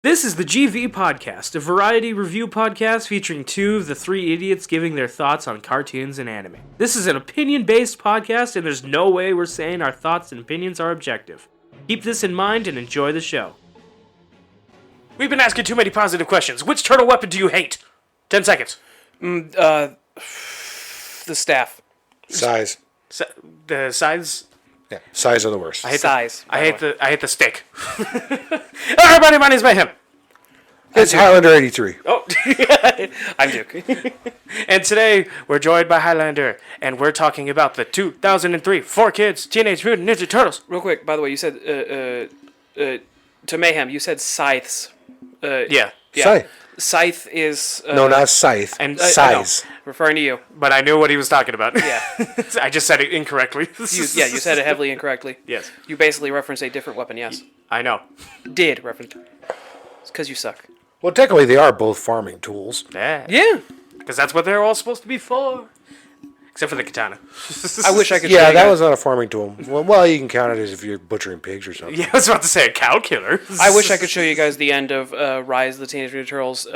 This is the GV Podcast, a variety review podcast featuring two of the three idiots giving their thoughts on cartoons and anime. This is an opinion-based podcast, and there's no way we're saying our thoughts and opinions are objective. Keep this in mind and enjoy the show. We've been asking too many positive questions. Which turtle weapon do you hate? 10 seconds. The staff. Size. The size? Yeah, size are the worst. I hate Size. I hate the stick. Everybody, my name's Mayhem. It's Highlander 83. Oh, I'm joking. and today we're joined by Highlander, and we're talking about the 2003 4 Kids Teenage Mutant Ninja Turtles. Real quick, by the way, you said to Mayhem, you said scythes. Yeah. Scythe. Scythe is No, not scythe. And size. referring to you. But I knew what he was talking about. Yeah. I just said it incorrectly. You said it heavily incorrectly. Yes. You basically referenced a different weapon. Yes. I know. Did reference. It's because you suck. Well, technically, they are both farming tools. Yeah. Because that's what they're all supposed to be for. Except for the katana. I wish I could. show Yeah, you that guys- was not a farming tool. Well, you can count it as if you're butchering pigs or something. Yeah, I was about to say a cow killer. I wish I could show you guys the end of Rise of the Teenage Mutant Turtles.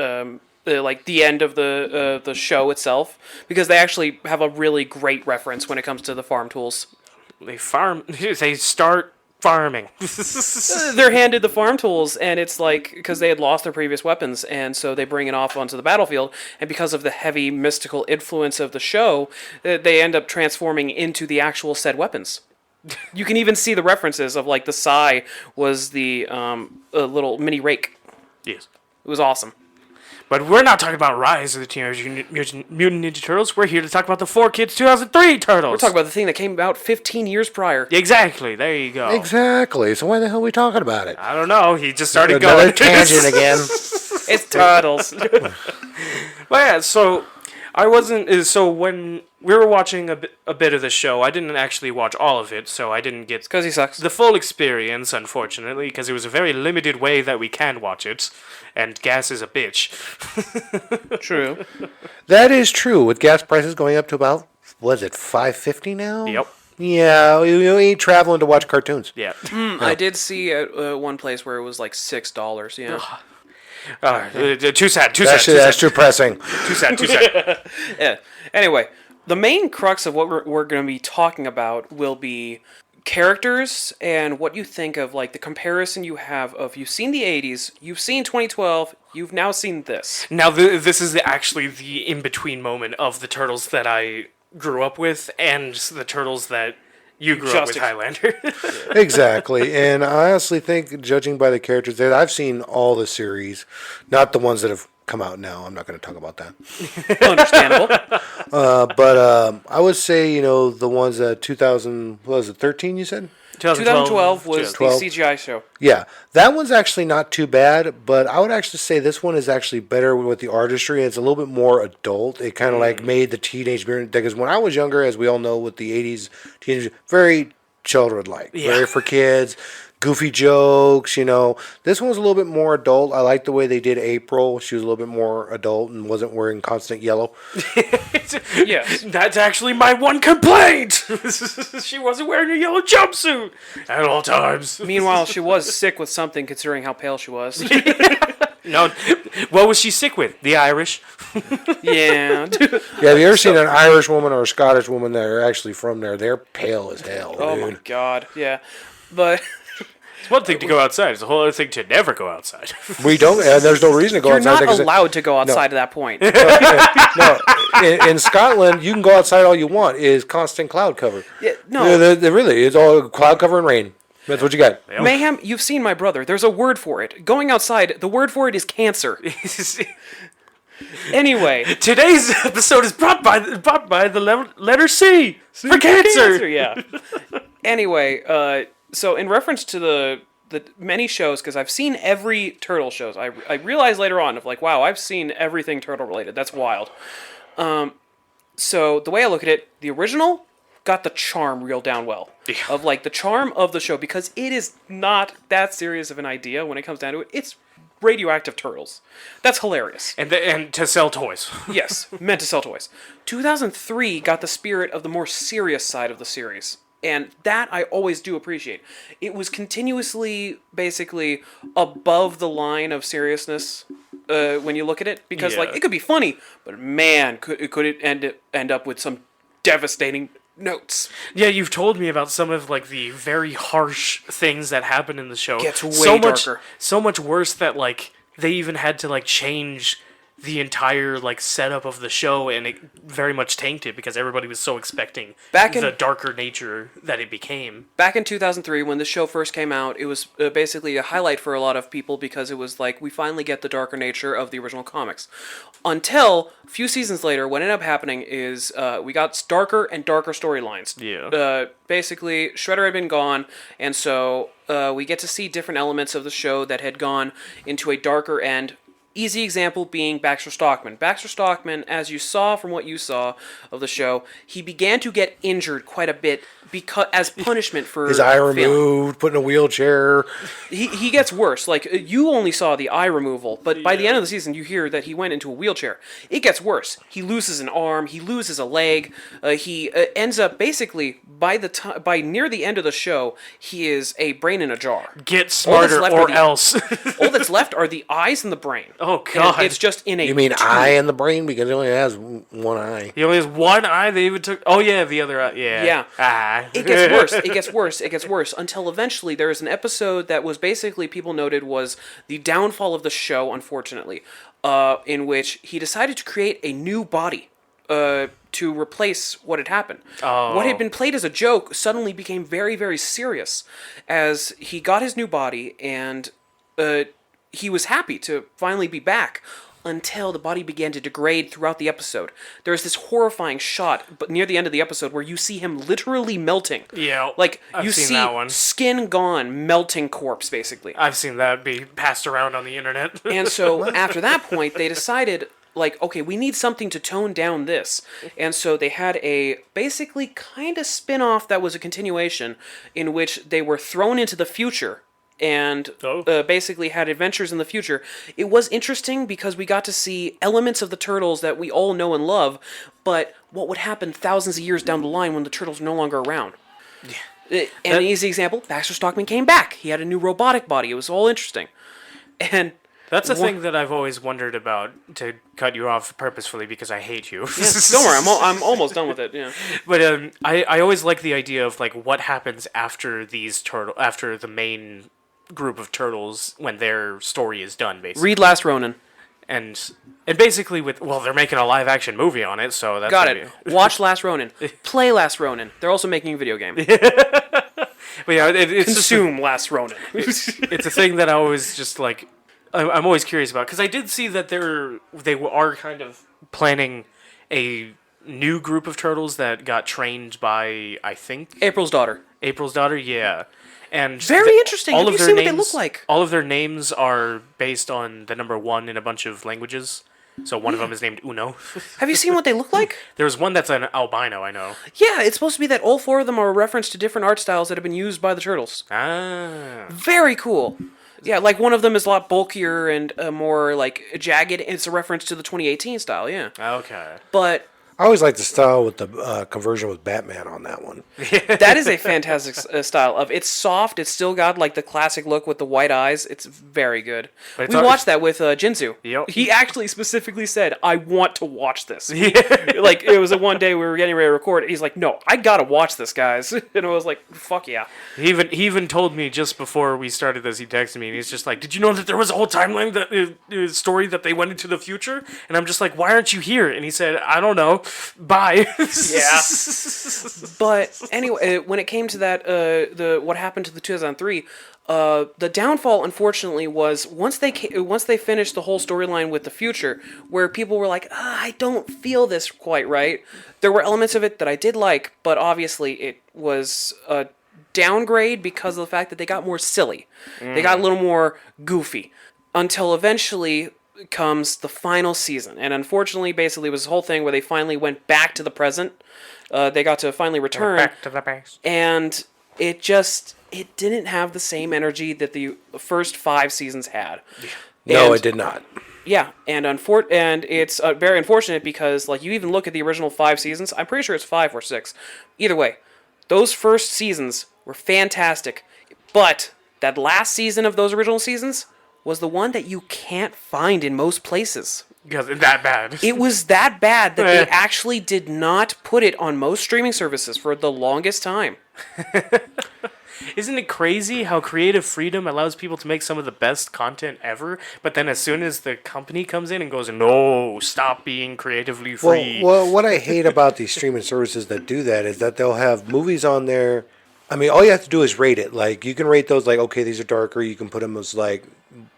Like the end of the show itself, because they actually have a really great reference when it comes to the farm tools. They start farming. They're handed the farm tools, and it's like because they had lost their previous weapons, and so they bring it off onto the battlefield, and because of the heavy mystical influence of the show, they end up transforming into the actual said weapons. You can even see the references of like the sai was the little mini rake. Yes. It was awesome. But we're not talking about Rise of the Teenage Mutant Ninja Turtles. We're here to talk about the 4 Kids 2003 Turtles. We're talking about the thing that came out 15 years prior. Exactly. There you go. Exactly. So why the hell are we talking about it? I don't know. He just started Another going. tangent again. It's Turtles. Well, yeah, so I wasn't. So when we were watching a bit of the show, I didn't actually watch all of it, so I didn't get Because he sucks. the full experience, unfortunately, because it was a very limited way that we can watch it, and gas is a bitch. True. That is true. With gas prices going up to about, what is it, $5.50 now? Yep. Yeah, you ain't traveling to watch cartoons. Yeah. I did see at one place where it was like $6. Yeah. Too sad. That's depressing. Too sad. Yeah. Anyway, the main crux of what we're going to be talking about will be characters and what you think of like the comparison you have of you've seen the 80s, you've seen 2012, you've now seen this. Now, this is actually the in-between moment of the Turtles that I grew up with and the Turtles that you grew up with, Highlander. Exactly. And I honestly think, judging by the characters that I've seen all the series, not the ones that have come out now. I'm not going to talk about that. Understandable. But I would say, the ones that 2013, you said? 2012 was 12. the CGI show. Yeah. That one's actually not too bad, but I would actually say this one is actually better with the artistry. It's a little bit more adult. It kind of like made the Teenage Mutant, because when I was younger, as we all know, with the 80s, very children-like. Yeah. Very for kids. Goofy jokes, This one was a little bit more adult. I like the way they did April. She was a little bit more adult and wasn't wearing constant yellow. Yes. That's actually my one complaint. She wasn't wearing a yellow jumpsuit at all times. Meanwhile, she was sick with something considering how pale she was. No, what was she sick with? The Irish. Yeah. Yeah, have you ever seen an Irish woman or a Scottish woman that are actually from there? They're pale as hell, Oh dude. my god. Yeah. But It's one thing to go outside. It's a whole other thing to never go outside. We don't, and there's no reason to go you're outside. not because allowed to go outside at that point. No, in Scotland, you can go outside all you want. Is constant cloud cover. Yeah, no. Yeah, they really, it's all cloud cover and rain. That's what you got. Mayhem, you've seen my brother. There's a word for it. Going outside, the word for it is cancer. Anyway. Today's episode is brought by the letter C for cancer. Yeah. Anyway, so in reference to the many shows, because I've seen every Turtle shows, I realized later on of like, wow, I've seen everything Turtle related. That's wild. So the way I look at it, the original got the charm real down well. Yeah. Of like the charm of the show, because it is not that serious of an idea when it comes down to it. It's radioactive turtles. That's hilarious. And to sell toys. Yes, meant to sell toys. 2003 got the spirit of the more serious side of the series. And that I always do appreciate. It was continuously, basically, above the line of seriousness when you look at it. Because, like, it could be funny, but man, could it end up with some devastating notes. Yeah, you've told me about some of, like, the very harsh things that happen in the show. Gets way darker. So much worse that, like, they even had to, like, change the entire, like, setup of the show, and it very much tanked it because everybody was so expecting the darker nature that it became. Back in 2003, when the show first came out, it was basically a highlight for a lot of people because it was like, we finally get the darker nature of the original comics. Until a few seasons later, what ended up happening is we got darker and darker storylines. Yeah. Basically, Shredder had been gone, and so we get to see different elements of the show that had gone into a darker end. Easy example being Baxter Stockman. Baxter Stockman, as you saw from what you saw of the show, he began to get injured quite a bit because as punishment for his eye removed, put in a wheelchair. He gets worse. Like, you only saw the eye removal, but by the end of the season, you hear that he went into a wheelchair. It gets worse. He loses an arm. He loses a leg. He ends up basically by near the end of the show, he is a brain in a jar. Get smarter or else. All that's left are the eyes and the brain. Oh God! And it's just in a. You mean eye in the brain because he only has one eye. He only has one eye. They even took. Oh yeah, the other eye. Yeah. Yeah. Ah. It gets worse. It gets worse. It gets worse until eventually there is an episode that was basically people noted was the downfall of the show. Unfortunately, in which he decided to create a new body. To replace what had happened. Oh. What had been played as a joke suddenly became very, very serious as he got his new body and he was happy to finally be back until the body began to degrade throughout the episode. There's this horrifying shot but near the end of the episode where you see him literally melting. Yeah, like I've you seen see that one. Skin gone, melting corpse basically. I've seen that be passed around on the internet. And so after that point, they decided, like, okay, we need something to tone down this. And so they had a basically kind of spin-off that was a continuation in which they were thrown into the future and basically had adventures in the future. It was interesting because we got to see elements of the Turtles that we all know and love, but what would happen thousands of years down the line when the Turtles are no longer around? Yeah. And an easy example, Baxter Stockman came back. He had a new robotic body. It was all interesting. And that's a thing that I've always wondered about, to cut you off purposefully because I hate you. Yeah, don't worry, I'm almost done with it, yeah. But I always like the idea of, like, what happens after after the main group of turtles when their story is done, basically. Read Last Ronin. And basically they're making a live action movie on it, so that's got it. Watch Last Ronin. Play Last Ronin. They're also making a video game. But yeah, it's Consume Last Ronin. It's a thing that I always just, like, I'm always curious about, because I did see that they are kind of planning a new group of turtles that got trained by, I think, April's daughter, yeah. And very interesting. Have you seen what they look like? All of their names are based on the number 1 in a bunch of languages. So one of them is named Uno. Have you seen what they look like? There's one that's an albino, I know. Yeah, it's supposed to be that all 4 of them are a reference to different art styles that have been used by the Turtles. Ah. Very cool. Yeah, like one of them is a lot bulkier and more like jagged. It's a reference to the 2018 style, yeah. Okay. But I always like the style with the conversion with Batman on that one. that is a fantastic style of. It's soft. It's still got like the classic look with the white eyes. It's very good. We watched that with Jinzu. Yep. He actually specifically said, "I want to watch this." Like it was a one day we were getting ready to record. He's like, "No, I gotta watch this, guys." And I was like, "Fuck yeah!" He even told me just before we started this. He texted me and he's just like, "Did you know that there was a whole timeline story that they went into the future?" And I'm just like, "Why aren't you here?" And he said, "I don't know. Bye." Yeah. But anyway, when it came to that, what happened to the 2003, the downfall, unfortunately, was once they finished the whole storyline with the future, where people were like, I don't feel this quite right. There were elements of it that I did like, but obviously it was a downgrade because of the fact that they got more silly. They got a little more goofy. Until eventually comes the final season. And unfortunately, basically, it was this whole thing where they finally went back to the present. They got to finally return. Back to the past. And it didn't have the same energy that the first 5 seasons had. No, it did not. Yeah, and it's very unfortunate because, like, you even look at the original 5 seasons, I'm pretty sure it's 5 or 6. Either way, Those first seasons were fantastic, but that last season of those original seasons was the one that you can't find in most places. Because it's that bad. It was that bad that they actually did not put it on most streaming services for the longest time. Isn't it crazy how creative freedom allows people to make some of the best content ever, but then as soon as the company comes in and goes, no, stop being creatively free. Well, what I hate about these streaming services that do that is that they'll have movies on there. I mean, all you have to do is rate it. Like, you can rate those like, okay, these are darker. You can put them as like,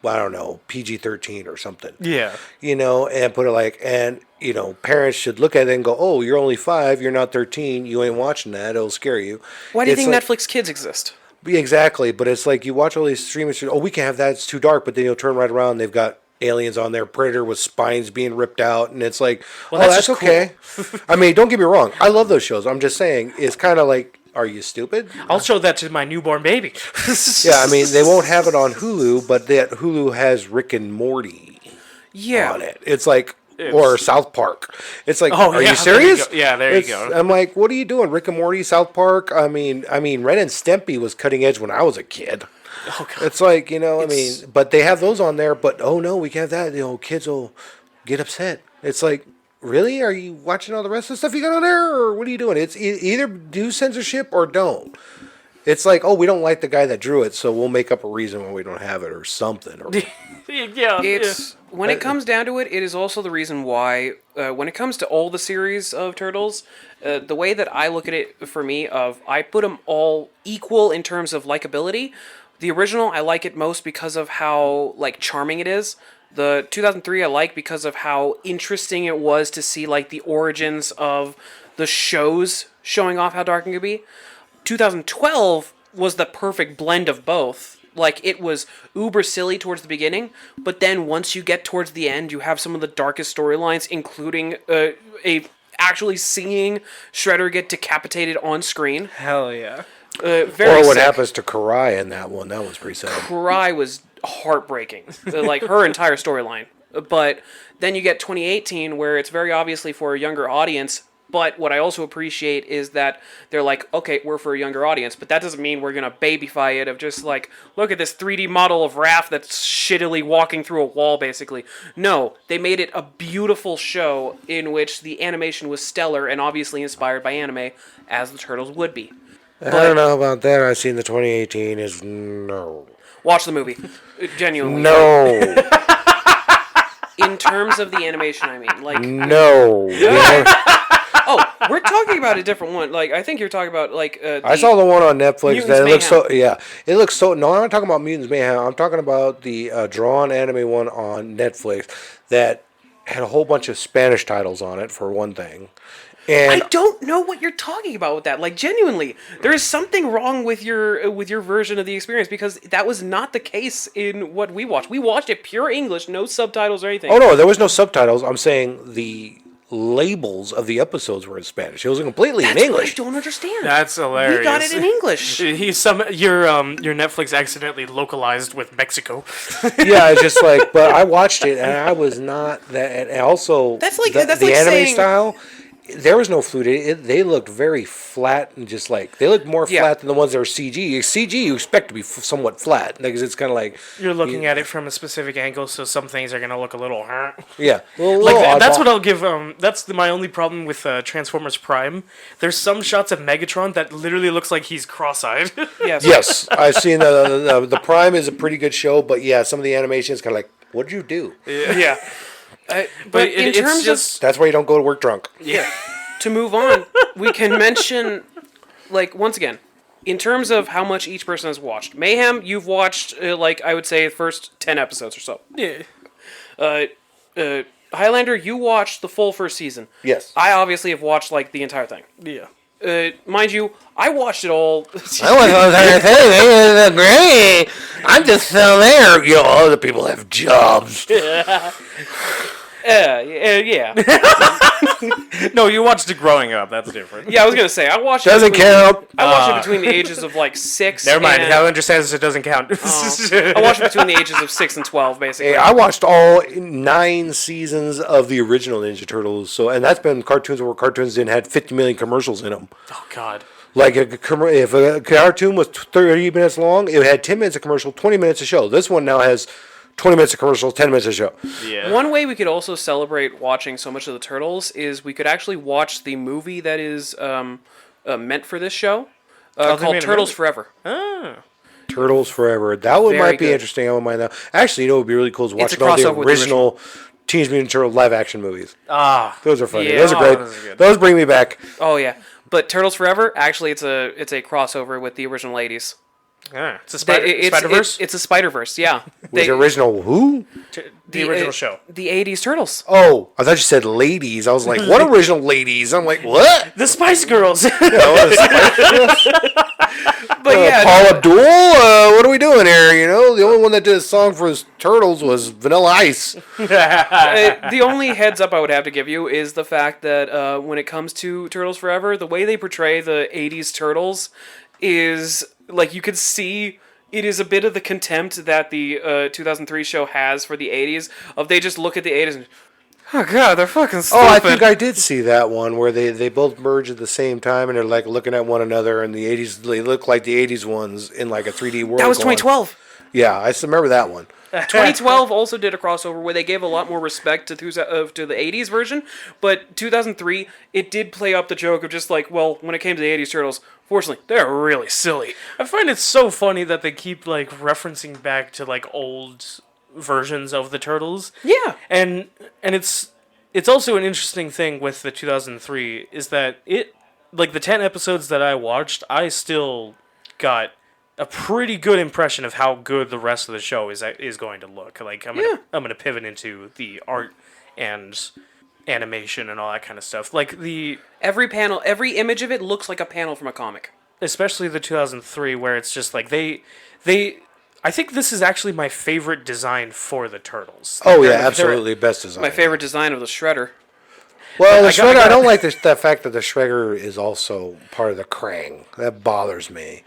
I don't know, PG-13 or something. Yeah. You know, and put it like, and, you know, parents should look at it and go, oh, you're only 5, you're not 13, you ain't watching that, it'll scare you. Why do you It's think like, Netflix Kids exist? Exactly, but it's like you watch all these streaming, oh, we can have that, it's too dark, but then you'll turn right around, they've got aliens on there, Predator with spines being ripped out, and it's like, well, oh, that's okay. I mean, don't get me wrong, I love those shows. I'm just saying, it's kind of like, are you stupid? I'll show that to my newborn baby. Yeah, I mean, they won't have it on Hulu, but that Hulu has Rick and Morty on it. It's like, or South Park. It's like, are you serious? There you go. I'm like, what are you doing? Rick and Morty, South Park? I mean, Ren and Stimpy was cutting edge when I was a kid. Oh, God. It's like, you know, I mean, but they have those on there, but oh no, we can't have that. You know, kids will get upset. It's like, really? Are you watching all the rest of the stuff you got on there, or what are you doing? It's either do censorship or don't. It's like, oh, we don't like the guy that drew it, so we'll make up a reason why we don't have it or something. Or When it comes down to it, it is also the reason why, when it comes to all the series of Turtles, the way that I look at it for me, I put them all equal in terms of likability. The original, I like it most because of how, like, charming it is. The 2003 I like because of how interesting it was to see, like, the origins of the shows showing off how dark it could be. 2012 was the perfect blend of both. Like, it was uber silly towards the beginning, but then once you get towards the end, you have some of the darkest storylines, including actually seeing Shredder get decapitated on screen. Hell yeah. Very or what sick. happens to Karai in that one. That was pretty sad. Karai was heartbreaking. Like, her entire storyline. But then you get 2018, where it's very obviously for a younger audience. But what I also appreciate is that they're like, okay, we're for a younger audience, but that doesn't mean we're going to babyfy it of just like, look at this 3D model of Raph that's shittily walking through a wall, basically. No, they made it a beautiful show in which the animation was stellar and obviously inspired by anime, as the Turtles would be. I don't know about that. I've seen the 2018 is no. Watch the movie. Genuinely. No. In terms of the animation, I mean. Like, no. oh, we're talking about a different one. Like, I think you're talking about, like... I saw the one on Netflix. Mutants That it looks Mayhem. so... Yeah. It looks so... No, I'm not talking about Mutants Mayhem. I'm talking about the drawn anime one on Netflix that had a whole bunch of Spanish titles on it, for one thing. And I don't know what you're talking about with that. Like, genuinely, there is something wrong with your version of the experience, because that was not the case in what we watched. We watched it pure English, no subtitles or anything. Oh, no, there was no subtitles. I'm saying the labels of the episodes were in Spanish. It was completely in English. I don't understand. That's hilarious. We got it in English. Your Netflix accidentally localized with Mexico. Yeah, it's just like, but I watched it and I was not that. And also, That's like the like anime saying, style. There was no fluid. They looked very flat and just like they looked more flat than the ones that were CG. CG you expect to be somewhat flat because it's kind of like You're looking at it from a specific angle, so some things are gonna look a little. yeah. That's what I'll give. That's my only problem with Transformers Prime. There's some shots of Megatron that literally looks like he's cross-eyed. Yes. Yes, I've seen the Prime is a pretty good show, but yeah, some of the animation is kind of like, what'd you do? Yeah. But in terms of... That's why you don't go to work drunk. Yeah. To move on, we can mention, like, once again, in terms of how much each person has watched. Mayhem, you've watched, like, I would say the first 10 episodes or so. Yeah. Highlander, you watched the full first season. Yes. I obviously have watched, like, the entire thing. Yeah. Mind you, I watched it all. Great. I'm just still there. You know, other people have jobs. Yeah. No, you watched it growing up. That's different. Yeah, I was gonna say I watched. Doesn't count. I watched it between the ages of like 6. Never mind. And, Hal understands it doesn't count. I watched it between the ages of 6 and 12, basically. Hey, I watched all 9 seasons of the original Ninja Turtles. So, and that's been cartoons where cartoons didn't had 50 million commercials in them. Oh God. Like if a cartoon was 30 minutes long, it had 10 minutes of commercial, 20 minutes of show. This one now has 20 minutes of commercials, 10 minutes of show. Yeah. One way we could also celebrate watching so much of the Turtles is we could actually watch the movie that is meant for this show called Turtles Forever. Ah. Turtles Forever. That one Very might be good. interesting. I wouldn't mind that. Actually, you know what would be really cool is It's a watching all the crossover with the original Teenage Mutant Turtle live action movies. Ah. Those are funny. Yeah. Those are great. Those are good. Those bring me back. Oh yeah, but Turtles Forever actually it's a crossover with the original '80s. Ah. It's a It's- Spider-Verse? It's a Spider-Verse, yeah. Was the original who? The original show. The '80s Turtles. Oh, I thought you said ladies. I was like, what original ladies? I'm like, what? The Spice Girls. But yeah, Paul Abdul, what are we doing here? You know, the only one that did a song for his Turtles was Vanilla Ice. the only heads up I would have to give you is the fact that when it comes to Turtles Forever, the way they portray the '80s Turtles is like you could see. It is a bit of the contempt that the 2003 show has for the '80s. Of they just look at the '80s and, oh god, they're fucking stupid. Oh, I think I did see that one where they both merge at the same time and they're like looking at one another, and the '80s they look like the '80s ones in like a 3D world. That was going. 2012. Yeah, I still remember that one. 2012 also did a crossover where they gave a lot more respect to the 80s version, but 2003 it did play up the joke of just like, well, when it came to the 80s Turtles, fortunately they're really silly. I find it so funny that they keep like referencing back to like old versions of the Turtles. Yeah. And it's also an interesting thing with the 2003 is that it like the 10 episodes that I watched, I still got a pretty good impression of how good the rest of the show is going to look. Like I'm gonna pivot into the art and animation and all that kind of stuff. Like Every panel, every image of it looks like a panel from a comic. especially the 2003 where it's just like they I think this is actually my favorite design for the Turtles. Oh yeah, They're- absolutely best design. My favorite design of the Shredder. Well, the I Shredder, I got- don't like the fact that the Shredder is also part of the Krang. That bothers me.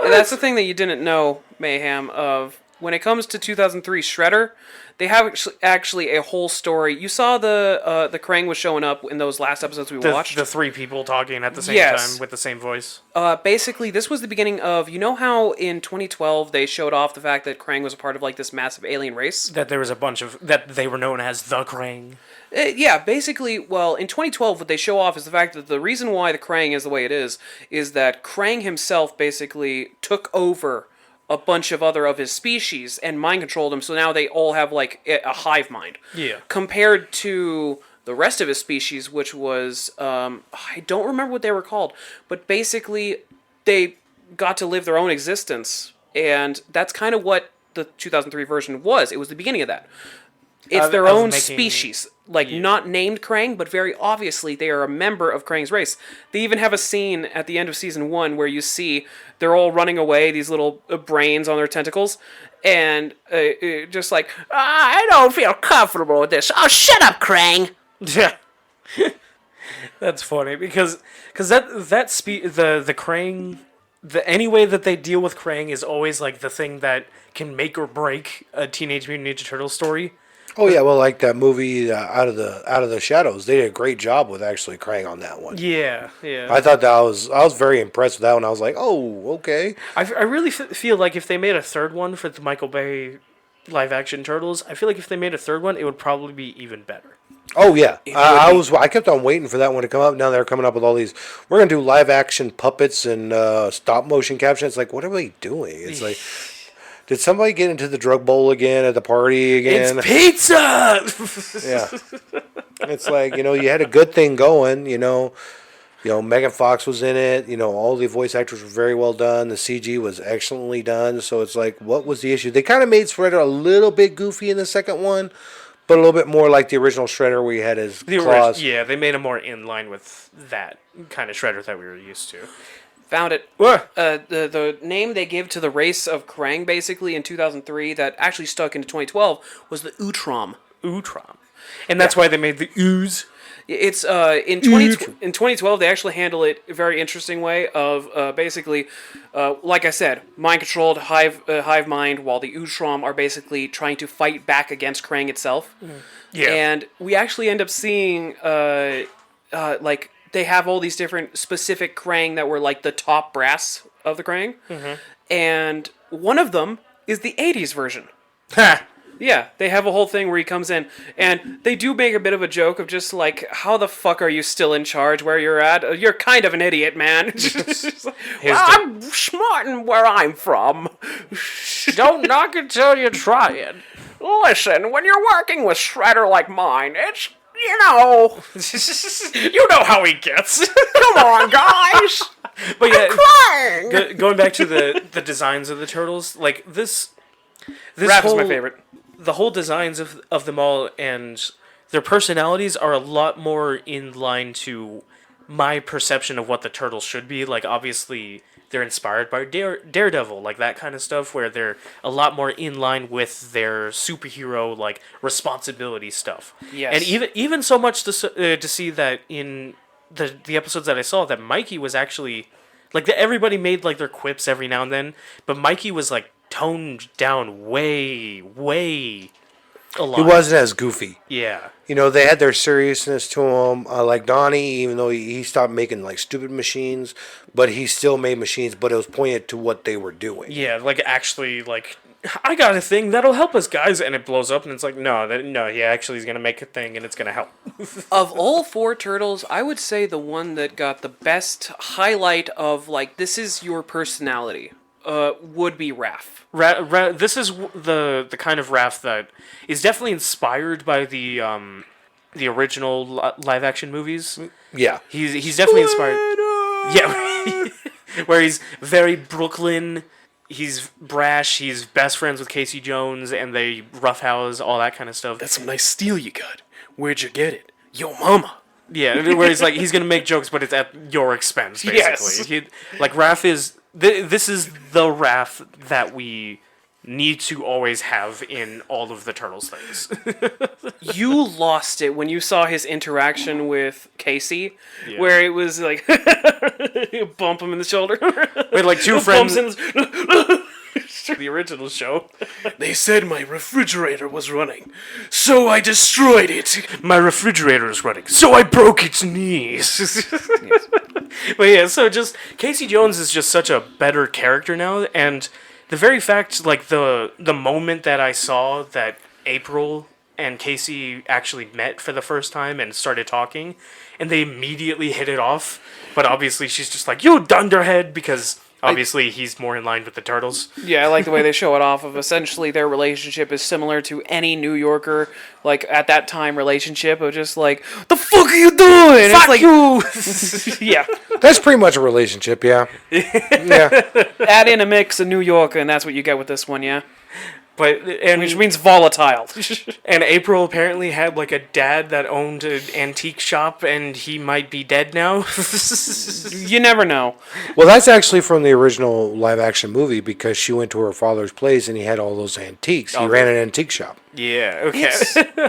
And that's the thing that you didn't know, Mayhem, of when it comes to 2003 Shredder, they have actually a whole story. You saw the Krang was showing up in those last episodes we watched. The three people talking at the same Yes. time with the same voice. Basically, this was the beginning of, you know how in 2012 they showed off the fact that Krang was a part of like this massive alien race? That there was a bunch of that they were known as the Krang. Yeah, basically, well, in 2012, what they show off is the fact that the reason why the Krang is the way it is that Krang himself basically took over a bunch of other of his species and mind controlled them, so now they all have, like, a hive mind. Yeah. Compared to the rest of his species, which was, I don't remember what they were called, but basically, they got to live their own existence, and that's kind of what the 2003 version was. It was the beginning of that. It's their of own making- species. Like, not named Krang, but very obviously they are a member of Krang's race. They even have a scene at the end of Season 1 where you see they're all running away, these little brains on their tentacles, and just like, I don't feel comfortable with this. Oh, shut up, Krang! Yeah. That's funny because the Krang, any way that they deal with Krang is always like the thing that can make or break a Teenage Mutant Ninja Turtles story. Oh yeah, well, like that movie Out of the Shadows, they did a great job with actually Krang on that one. Yeah, yeah. I thought I was very impressed with that one. I was like, oh, okay. I really feel like if they made a third one for the Michael Bay live action Turtles, I feel like if they made a third one, it would probably be even better. Oh yeah, I kept on waiting for that one to come up. Now they're coming up with all these. We're gonna do live action puppets and stop motion caption. It's like, what are they doing? It's like. Did somebody get into the drug bowl again at the party again? It's pizza. Yeah. It's like, you had a good thing going, Megan Fox was in it, all the voice actors were very well done. The CG was excellently done. So it's like, what was the issue? They kind of made Shredder a little bit goofy in the second one, but a little bit more like the original Shredder where he had his claws. Yeah, they made him more in line with that kind of Shredder that we were used to. Found it. The name they give to the race of Krang, basically, in 2003, that actually stuck into 2012, was the Utrom. Utrom. And that's why they made the ooze. It's in 2012 they actually handle it a very interesting way of basically like I said, mind controlled hive mind, while the Utrom are basically trying to fight back against Krang itself. Yeah. And we actually end up seeing like they have all these different specific Krang that were like the top brass of the Krang. And one of them is the 80s version. Ha! Yeah, they have a whole thing where he comes in, and they do make a bit of a joke of just like, how the fuck are you still in charge where you're at? You're kind of an idiot, man. Well, I'm smart in where I'm from. Don't knock it till you try it. Listen, when you're working with Shredder like mine, it's, you know... You know how he gets. Come on, guys! But yeah, I'm crying! going back to the designs of the turtles, like this Raph is my whole- favorite. The whole designs of them all and their personalities are a lot more in line to my perception of what the turtles should be. Like, obviously, they're inspired by Daredevil, like that kind of stuff, where they're a lot more in line with their superhero, like, responsibility stuff. Yes. And even so much to see that in the episodes that I saw, that Mikey was actually... Like, everybody made, like, their quips every now and then, but Mikey was, like, toned down way a lot. He wasn't as goofy. Yeah. You know, they had their seriousness to him. Like Donnie, even though he stopped making like stupid machines, but he still made machines, but it was pointed to what they were doing. Yeah, like, actually, like, I got a thing that'll help us, guys, and it blows up, and it's like, no, he actually is going to make a thing, and it's going to help. Of all four turtles, I would say the one that got the best highlight of, like, this is your personality, would be Raph. This is the kind of Raph that is definitely inspired by the original live action movies. Yeah. He's definitely inspired. Yeah, where he's very Brooklyn. He's brash. He's best friends with Casey Jones, and they roughhouse all that kind of stuff. That's some nice steel you got. Where'd you get it? Yo, mama. Yeah, where he's like, he's gonna make jokes, but it's at your expense, basically. Yes. Like, Raph is... This is the Raph that we need to always have in all of the Turtles things. You lost it when you saw his interaction with Casey, where it was like, you bump him in the shoulder. With, like, two friends... Bumps in the original show. They said my refrigerator was running, so I destroyed it. My refrigerator is running, so I broke its knees. Yes. But yeah, so just Casey Jones is just such a better character now, and the very fact, like, the moment that I saw that April and Casey actually met for the first time and started talking, and they immediately hit it off, but obviously she's just like, you dunderhead, because... Obviously, he's more in line with the Turtles. Yeah, I like the way they show it off of essentially their relationship is similar to any New Yorker, like, at that time relationship of just like, the fuck are you doing? Fuck like, you! Yeah. That's pretty much a relationship, yeah. Yeah. Add in a mix of New Yorker, and that's what you get with this one, yeah? Which means volatile. And April apparently had, like, a dad that owned an antique shop, and he might be dead now. You never know. Well, that's actually from the original live-action movie because she went to her father's place and he had all those antiques. He ran an antique shop. Yeah, okay.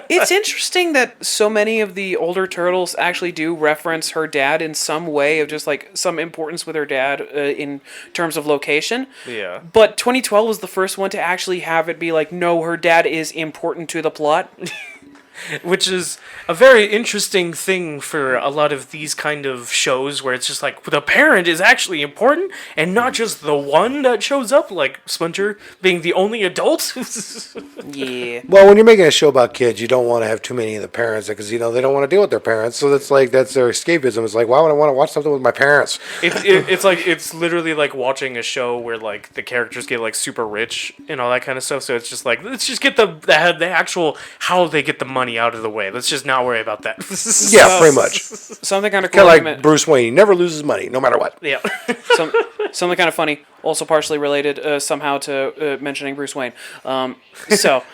It's interesting that so many of the older Turtles actually do reference her dad in some way of just, like, some importance with her dad in terms of location. Yeah. But 2012 was the first one to actually have it be like, no, her dad is important to the plot. Which is a very interesting thing for a lot of these kind of shows where it's just like, the parent is actually important and not just the one that shows up, like Splinter being the only adult. Yeah. Well, when you're making a show about kids, you don't want to have too many of the parents because, you know, they don't want to deal with their parents. So that's like, that's their escapism. It's like, why would I want to watch something with my parents? It's like, it's literally like watching a show where, like, the characters get, like, super rich and all that kind of stuff. So it's just like, let's just get the actual, how they get the money out of the way. Let's just not worry about that. Yeah, pretty much. Something kind of cool. Kind of like Bruce Wayne. He never loses money, no matter what. Yeah. Something kind of funny, also partially related somehow to mentioning Bruce Wayne. Something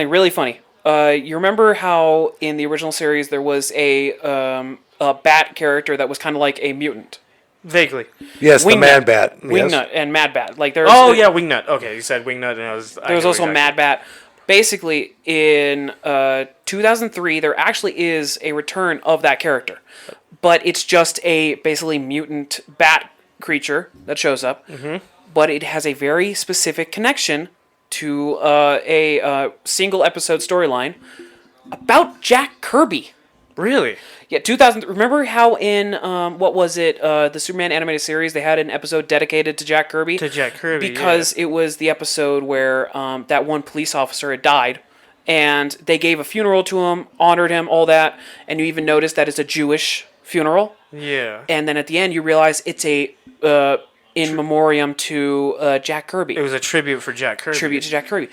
really funny. You remember how in the original series there was a bat character that was kind of like a mutant? Vaguely. Yes, the Mad Bat. Wingnut and Mad Bat. Like there's. Oh yeah, Wingnut. Okay, you said Wingnut, and there was also Mad Bat. Basically, in 2003, there actually is a return of that character, but it's just a basically mutant bat creature that shows up. Mm-hmm. But it has a very specific connection to a single episode storyline about Jack Kirby. Really? Yeah, 2000. Remember how in what was it? The Superman animated series, they had an episode dedicated to Jack Kirby. To Jack Kirby, because it was the episode where that one police officer had died, and they gave a funeral to him, honored him, all that, and you even noticed that it's a Jewish funeral. Yeah. And then at the end, you realize it's a in memoriam to Jack Kirby. It was a tribute for Jack Kirby. Tribute to Jack Kirby.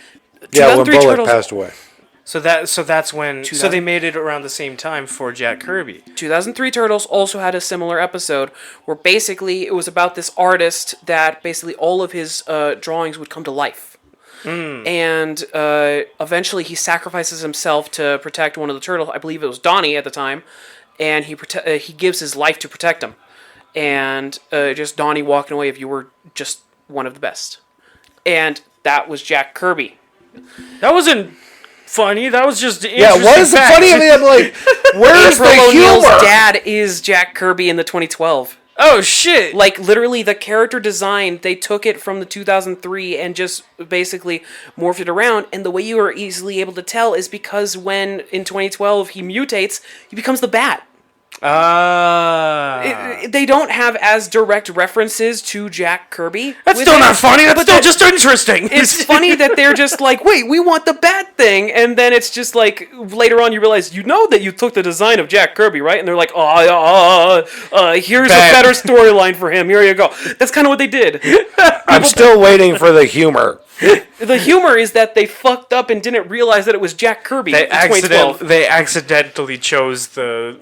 Yeah, when 2003 Bullock Turtles- passed away. So that's when. So 2000 they made it around the same time for Jack Kirby. 2003 Turtles also had a similar episode where basically it was about this artist that basically all of his drawings would come to life. And eventually he sacrifices himself to protect one of the turtles. I believe it was Donnie at the time. And he gives his life to protect him. And just Donnie walking away if you were just one of the best. And that was Jack Kirby. That wasn't funny. That was just Yeah, what is the funny? I mean, I'm like, where's the April O'Neil's humor? dad is Jack Kirby in the 2012. Oh shit! Like, literally, the character design, they took it from the 2003 and just basically morphed it around. And the way you are easily able to tell is because when, in 2012, he mutates, he becomes the Bat. They don't have as direct references to Jack Kirby. That's still not funny. That's still just interesting. It's funny that they're just like, wait, we want the Bat thing, and then it's just like later on you realize you know that you took the design of Jack Kirby, right? And they're like, here's a better storyline for him. Here you go. That's kind of what they did. I'm still waiting for the humor. The humor is that they fucked up and didn't realize that it was Jack Kirby in 2012. They accidentally chose the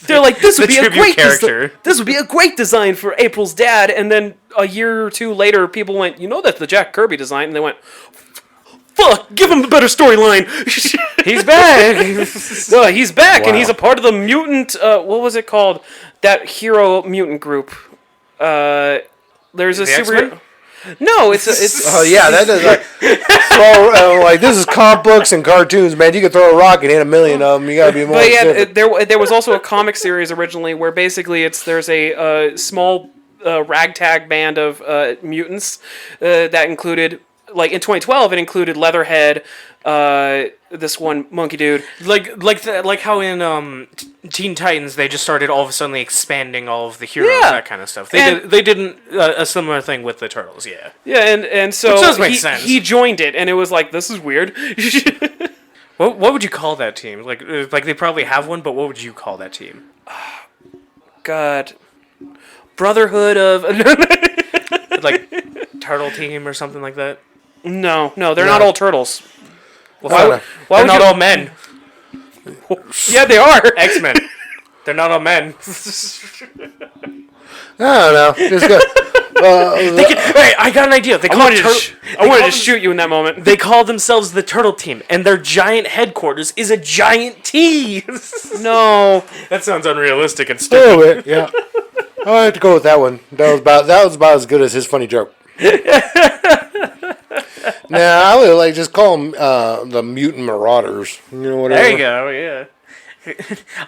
They're like, this would be a tribute great character. this would be a great design for April's dad. And then a year or two later, people went, you know, that's the Jack Kirby design, and they went, fuck, give him the better storyline. He's back. He's back, Wow. and he's a part of the mutant. What was it called? That hero mutant group. There's a The super. X-Men? No, it's. Oh yeah, that is like this is comic books and cartoons, man. You can throw a rock and hit a million of them. You gotta be more. But yeah, specific. there was also a comic series originally where basically there's a small ragtag band of mutants that included, like in 2012, it included Leatherhead, this one monkey dude. like how in Teen Titans they just started all of a sudden expanding all of the heroes, Yeah. that kind of stuff. They did a similar thing with the Turtles, yeah. Yeah, and so Which does make sense. he joined it, and it was like, this is weird. What would you call that team? Like they probably have one, but what would you call that team? God, Brotherhood of Like Turtle Team or something like that? no, they're not all turtles. Well, Why they're would not you- all men. Yeah, they are. X-Men. They're not all men. I don't know. It's good. Hey, I got an idea. I wanted to shoot you in that moment. They call themselves the Turtle Team, and their giant headquarters is a giant T. No. That sounds unrealistic and A stupid. little bit, yeah. I have to go with that one. That was about as good as his funny joke. Nah, I would like just call them the Mutant Marauders. You know, whatever. There you go, yeah.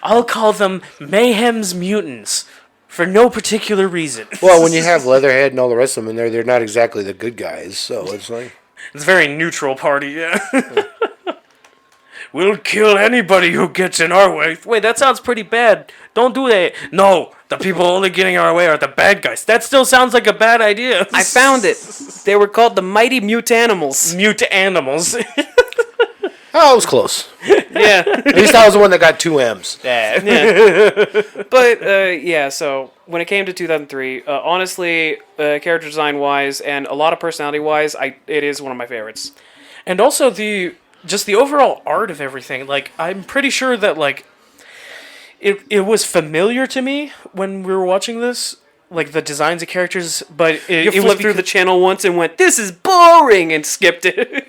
I'll call them Mayhem's Mutants for no particular reason. Well, when you have Leatherhead and all the rest of them in there, they're not exactly the good guys. So it's like It's a very neutral party, yeah. We'll kill anybody who gets in our way. Wait, that sounds pretty bad. Don't do that. No, the people only getting in our way are the bad guys. That still sounds like a bad idea. I found it. They were called the Mighty Mutanimals. Mute animals. oh, it was close. Yeah. At least I was the one that got 2 M's. Yeah. But, yeah, so when it came to 2003, honestly, character design-wise and a lot of personality-wise, it is one of my favorites. And also the overall art of everything. Like, I'm pretty sure that, like, it was familiar to me when we were watching this. Like, the designs of characters, but You flipped through the channel once and went, this is boring, and skipped it.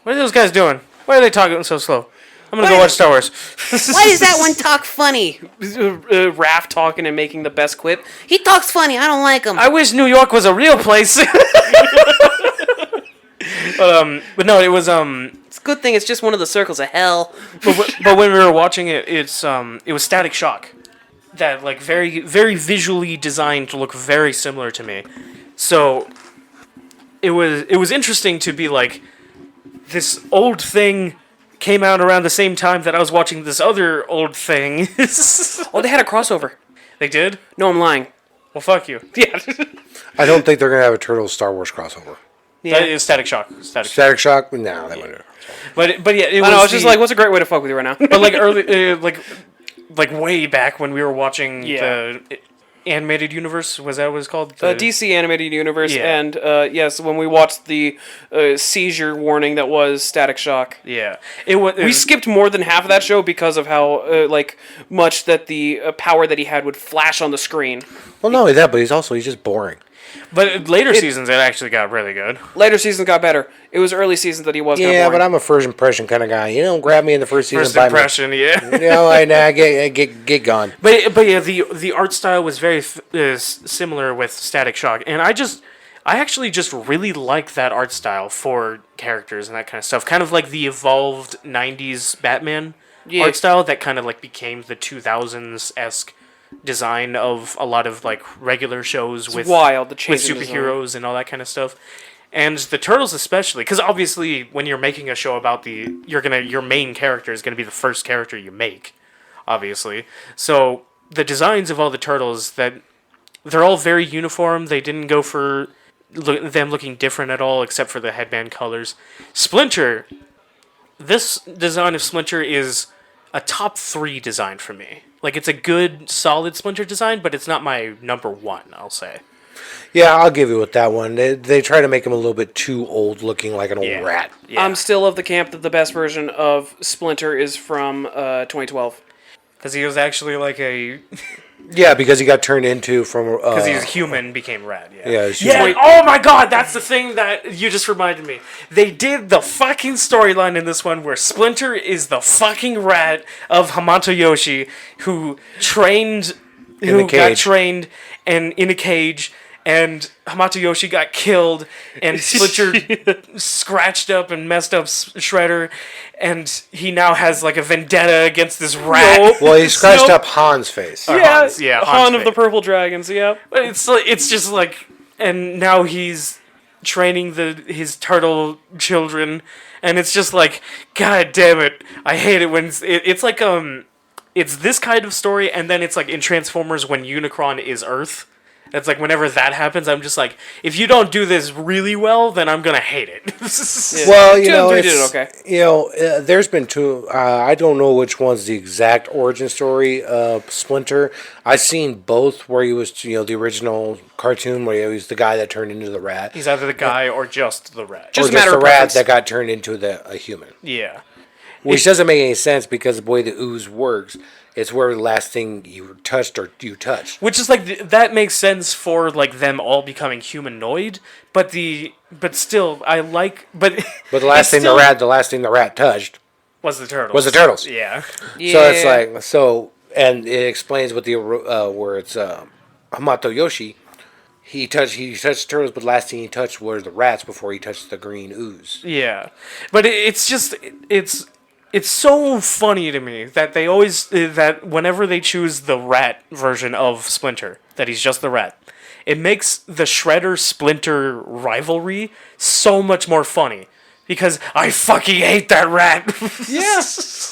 What are those guys doing? Why are they talking so slow? I'm gonna go watch Star Wars. Why does that one talk funny? Raph talking and making the best quip. He talks funny. I don't like him. I wish New York was a real place. But no, it was It's a good thing it's just one of the circles of hell. but when we were watching it, it was Static Shock, that like very very visually designed to look very similar to me. So it was interesting to be like, this old thing came out around the same time that I was watching this other old thing. Oh, they had a crossover. They did? No, I'm lying. Well, fuck you. Yeah. I don't think they're gonna have a Turtles Star Wars crossover. That is Static Shock. Static Shock? No, they wouldn't. But yeah, it I know. was It's just like, what's a great way to fuck with you right now? but like early, like way back when we were watching the animated universe, was that what it's called? The DC animated universe, Yeah. and yes, when we watched the seizure warning that was Static Shock. Yeah, we We skipped more than half of that show because of how much that the power that he had would flash on the screen. Well, not only that, but he's just boring. But later seasons, it actually got really good. Later seasons got better. It was early seasons that he was. Yeah, kinda boring. but I'm a first impression kind of guy. You know, grab me in the first season. First buy impression, yeah. Me. You know, I get gone. But yeah, the art style was very similar with Static Shock, and I actually just really like that art style for characters and that kind of stuff. Kind of like the evolved '90s Batman art style that kind of like became the 2000s-esque design of a lot of like regular shows with wild, the with change in superheroes and all that kind of stuff. And the Turtles especially, because obviously when you're making a show about your main character is gonna be the first character you make, obviously. So the designs of all the Turtles, they're all very uniform. They didn't go for them looking different at all, except for the headband colors. Splinter, this design of Splinter is a top 3 design for me. Like, it's a good, solid Splinter design, but it's not my number 1, I'll say. Yeah, I'll give you with that one. They try to make him a little bit too old looking, like an old rat. Yeah. I'm still of the camp that the best version of Splinter is from 2012. Because he was actually like a... Yeah, because he got turned into from... Because he was human, became rat, yeah. Yeah, he's Yeah, human. oh my god, that's the thing that you just reminded me. They did the fucking storyline in this one where Splinter is the fucking rat of Hamato Yoshi who got trained and in a cage, and Hamato Yoshi got killed, and Splinter scratched up and messed up Shredder, and he now has like a vendetta against this rat. Well, he scratched up Han's face. Hans, yeah, Hans Han of the face. Purple Dragons, yep. But it's just like, and now he's training his turtle children, and it's just like, god damn it, I hate it when it's like it's this kind of story, and then it's like in Transformers when Unicron is Earth. It's like whenever that happens, I'm just like, if you don't do this really well, then I'm gonna hate it. Yeah. Well, 2 and 3 did it okay. You know, there's been 2. I don't know which one's the exact origin story of Splinter. I've seen both, where he was, the original cartoon where he was the guy that turned into the rat. He's either the guy or just the rat. Just or a matter the of rat preference. that got turned into a human. Yeah. Which doesn't make any sense because the way the ooze works, it's where the last thing you touched. Which is like that makes sense for like them all becoming humanoid, but still I like but But the last thing the rat touched was the turtles. was the turtles. Yeah. Yeah. So it's like and it explains what where it's Hamato Yoshi. He touched turtles, but the last thing he touched was the rats before he touched the green ooze. Yeah. But it's so funny to me that they always that whenever they choose the rat version of Splinter, that he's just the rat, it makes the Shredder Splinter rivalry so much more funny because I fucking hate that rat. Yeah.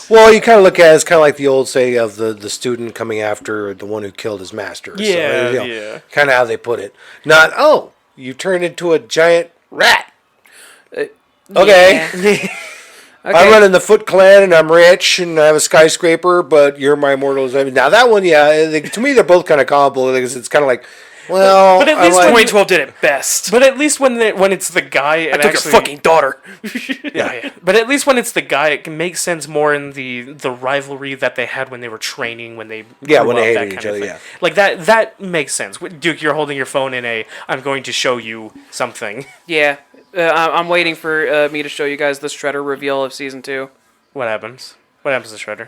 Well, you kind of look at it as kind of like the old saying of the student coming after the one who killed his master. Yeah, so, yeah. Kind of how they put it. Not, you turned into a giant rat. Okay. Okay. I'm running the Foot Clan, and I'm rich, and I have a skyscraper, but you're my immortal. Now, that one, to me, they're both kind of comparable, because it's kind of like, well... But at least when 2012 did it best. But at least when it's the guy and I took actually, your fucking daughter. yeah. But at least when it's the guy, it can make sense more in the rivalry that they had when they were training, when they grew when they up, hated that each kind of other, thing. Like that makes sense. Duke, you're holding your phone in I'm going to show you something. Yeah. I'm waiting for me to show you guys the Shredder reveal of Season 2. What happens? What happens to Shredder?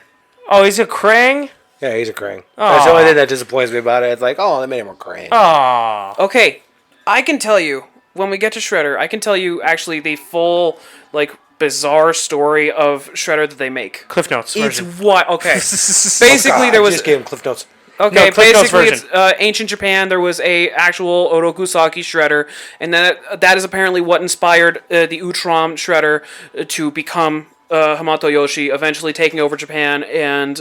Oh, he's a Krang? Yeah, he's a Krang. That's the only thing that disappoints me about it. It's like, they made him a Krang. Aww. Okay, I can tell you, when we get to Shredder, I can tell you actually the full, bizarre story of Shredder that they make. Cliff Notes It's version. what? Okay. Basically, there I was... just gave him Cliff Notes. Okay, No, Cliff Notes basically, it's version. ancient Japan. There was a actual Orokusaki Shredder, and that is apparently what inspired the Utrom Shredder to become Hamato Yoshi eventually taking over Japan and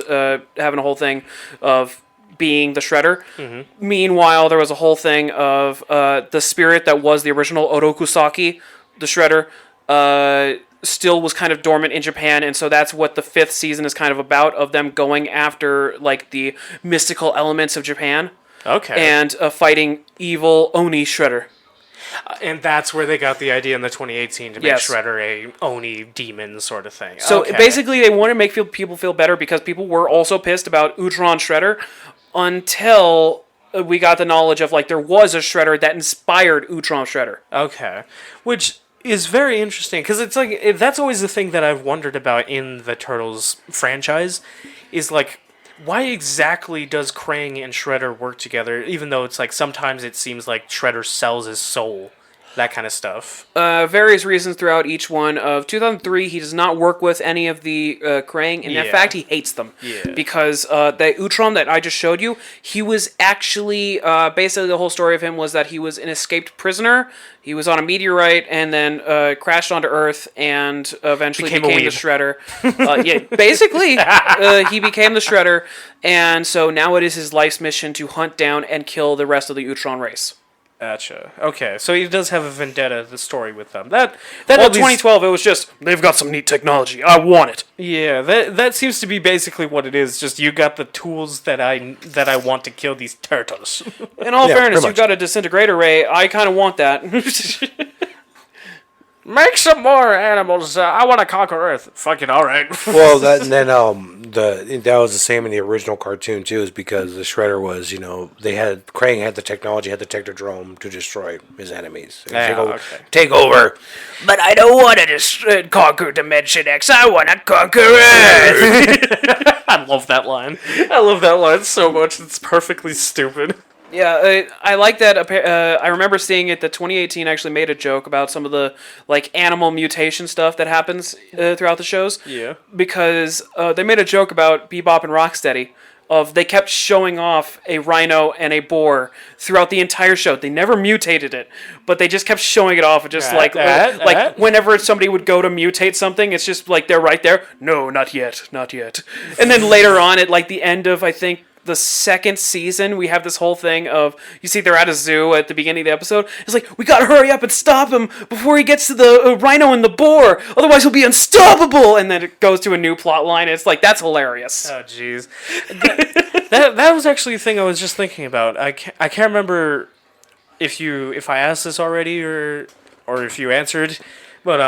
having a whole thing of being the Shredder. Mm-hmm. Meanwhile, there was a whole thing of the spirit that was the original Orokusaki, the Shredder, still was kind of dormant in Japan, and so that's what the 5th season is kind of about, of them going after like the mystical elements of Japan. Okay. And fighting evil Oni Shredder. And that's where they got the idea in the 2018 to make Yes. Shredder a Oni demon sort of thing. So Okay. basically, they want to make people feel better because people were also pissed about Utron Shredder until we got the knowledge of like there was a Shredder that inspired Utron Shredder. Okay. Which is very interesting because it's like that's always the thing that I've wondered about in the Turtles franchise is like why exactly does Krang and Shredder work together even though it's like sometimes it seems like Shredder sells his soul, that kind of stuff. Various reasons throughout each one. Of 2003, he does not work with any of the Krang, and in fact, he hates them. Yeah. Because the Utron that I just showed you, he was actually, basically the whole story of him was that he was an escaped prisoner. He was on a meteorite and then crashed onto Earth and eventually became the Shredder. Basically, he became the Shredder, and so now it is his life's mission to hunt down and kill the rest of the Utron race. Gotcha. Okay, so he does have a vendetta, the story with them. That Well, 2012, it was just, they've got some neat technology. I want it. Yeah, that seems to be basically what it is. Just you got the tools that I want to kill these turtles. In all fairness, you've got a disintegrator ray. I kind of want that. Make some more animals. I want to conquer Earth. Fucking all right. Well, that was the same in the original cartoon too, is because the Shredder was, Krang had the technology, had the Technodrome to destroy his enemies. Take over. But I don't want to conquer Dimension X. I want to conquer Earth. I love that line. I love that line so much. It's perfectly stupid. Yeah, I like that. I remember seeing it. The 2018 actually made a joke about some of the like animal mutation stuff that happens throughout the shows. Yeah. Because they made a joke about Bebop and Rocksteady. They kept showing off a rhino and a boar throughout the entire show. They never mutated it, but they just kept showing it off. Just whenever somebody would go to mutate something, it's just like they're right there. No, not yet, not yet. And then later on, at like the end of I think the 2nd season, we have this whole thing of, you see they're at a zoo at the beginning of the episode. It's like, we gotta hurry up and stop him before he gets to the rhino and the boar, otherwise he'll be unstoppable. And then it goes to a new plot line. It's like, that's hilarious. Oh, jeez. that was actually a thing I was just thinking about. I can't remember if I asked this already or if you answered. But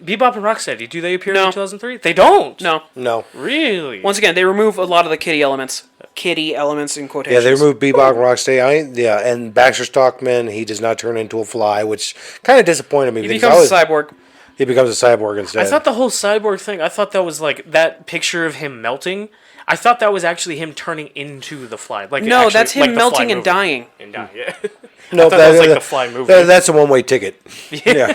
Bebop and Rocksteady, do they appear in 2003? They don't. No. Really? Once again, they remove a lot of the kitty elements. Kitty elements in quotations. Yeah, they removed Bebop and Rocksteady. And Baxter Stockman, he does not turn into a fly, which kind of disappointed me. He becomes a cyborg. He becomes a cyborg instead. I thought the whole cyborg thing, I thought that was like that picture of him melting. I thought that was actually him turning into the fly. No, that's him melting and dying. Yeah. No, that's like the fly movie. That's a one-way ticket. Yeah.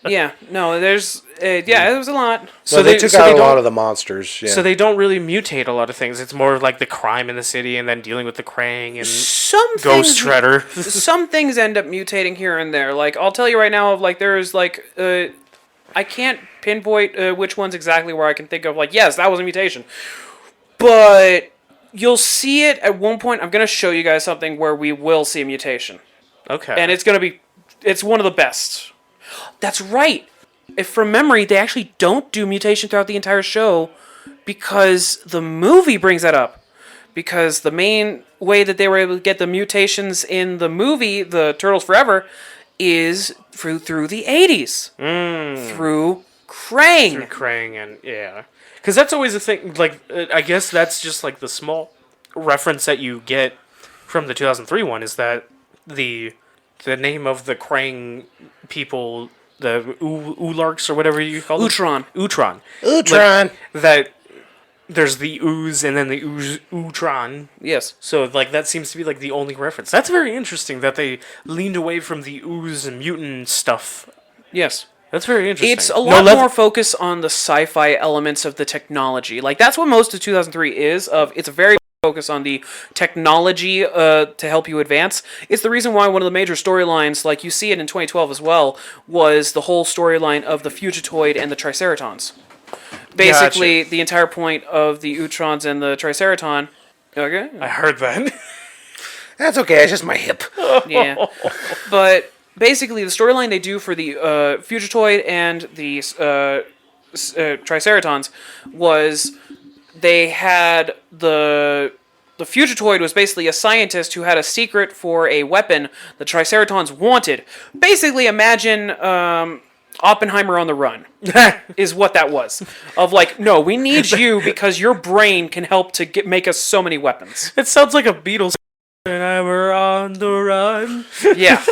Yeah, no, there's... it was a lot. So they took out a lot of the monsters. Yeah. So they don't really mutate a lot of things. It's more like the crime in the city and then dealing with the Krang and Ghost Shredder. Some things end up mutating here and there. Like, I'll tell you right now, there's I can't pinpoint which ones exactly where I can think of, yes, that was a mutation. But you'll see it at one point. I'm going to show you guys something where we will see a mutation. Okay. And it's one of the best. That's right. If from memory, they actually don't do mutation throughout the entire show because the movie brings that up. Because the main way that they were able to get the mutations in the movie, The Turtles Forever, is through the 80s. Through Krang. Through Krang and, yeah. Because that's always a thing, I guess that's just the small reference that you get from the 2003 one is that the name of the Krang people, the Oolarks or whatever you call them? Utron. That there's the ooze and then the Utron. Yes. So, that seems to be, the only reference. That's very interesting that they leaned away from the ooze and mutant stuff. Yes. That's very interesting. It's a lot more focus on the sci-fi elements of the technology. That's what most of 2003 is. It's a very focus on the technology to help you advance. It's the reason why one of the major storylines, like you see it in 2012 as well, was the whole storyline of the Fugitoid and the Triceratons. Basically, the entire point of the Utrons and the Triceraton. Okay. I heard that. That's okay. It's just my hip. Yeah. But basically, the storyline they do for the Fugitoid and the Triceratons was they had the Fugitoid was basically a scientist who had a secret for a weapon the Triceratons wanted. Basically, imagine Oppenheimer on the run is what that was. Of like, no, we need you because your brain can help to make us so many weapons. It sounds like a Beatles. Oppenheimer on the run. Yeah.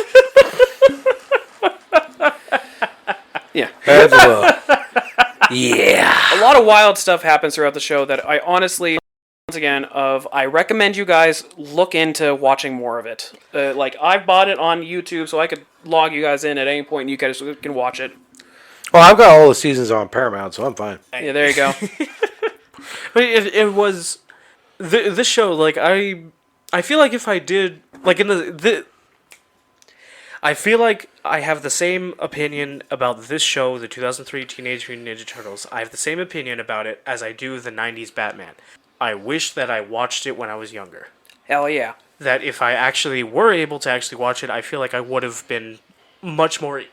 Yeah. Yeah. A lot of wild stuff happens throughout the show that I honestly, once again, I recommend you guys look into watching more of it. Like, I bought it on YouTube so I could log you guys in at any point and you guys can watch it. Well, I've got all the seasons on Paramount, so I'm fine. Yeah, there you go. But it was this show. Like I feel like if I did like in the I feel like I have the same opinion about this show, the 2003 Teenage Mutant Ninja Turtles. I have the same opinion about it as I do the 90s Batman. I wish that I watched it when I was younger. Hell yeah. That if I actually were able to actually watch it, I feel like I would have been much more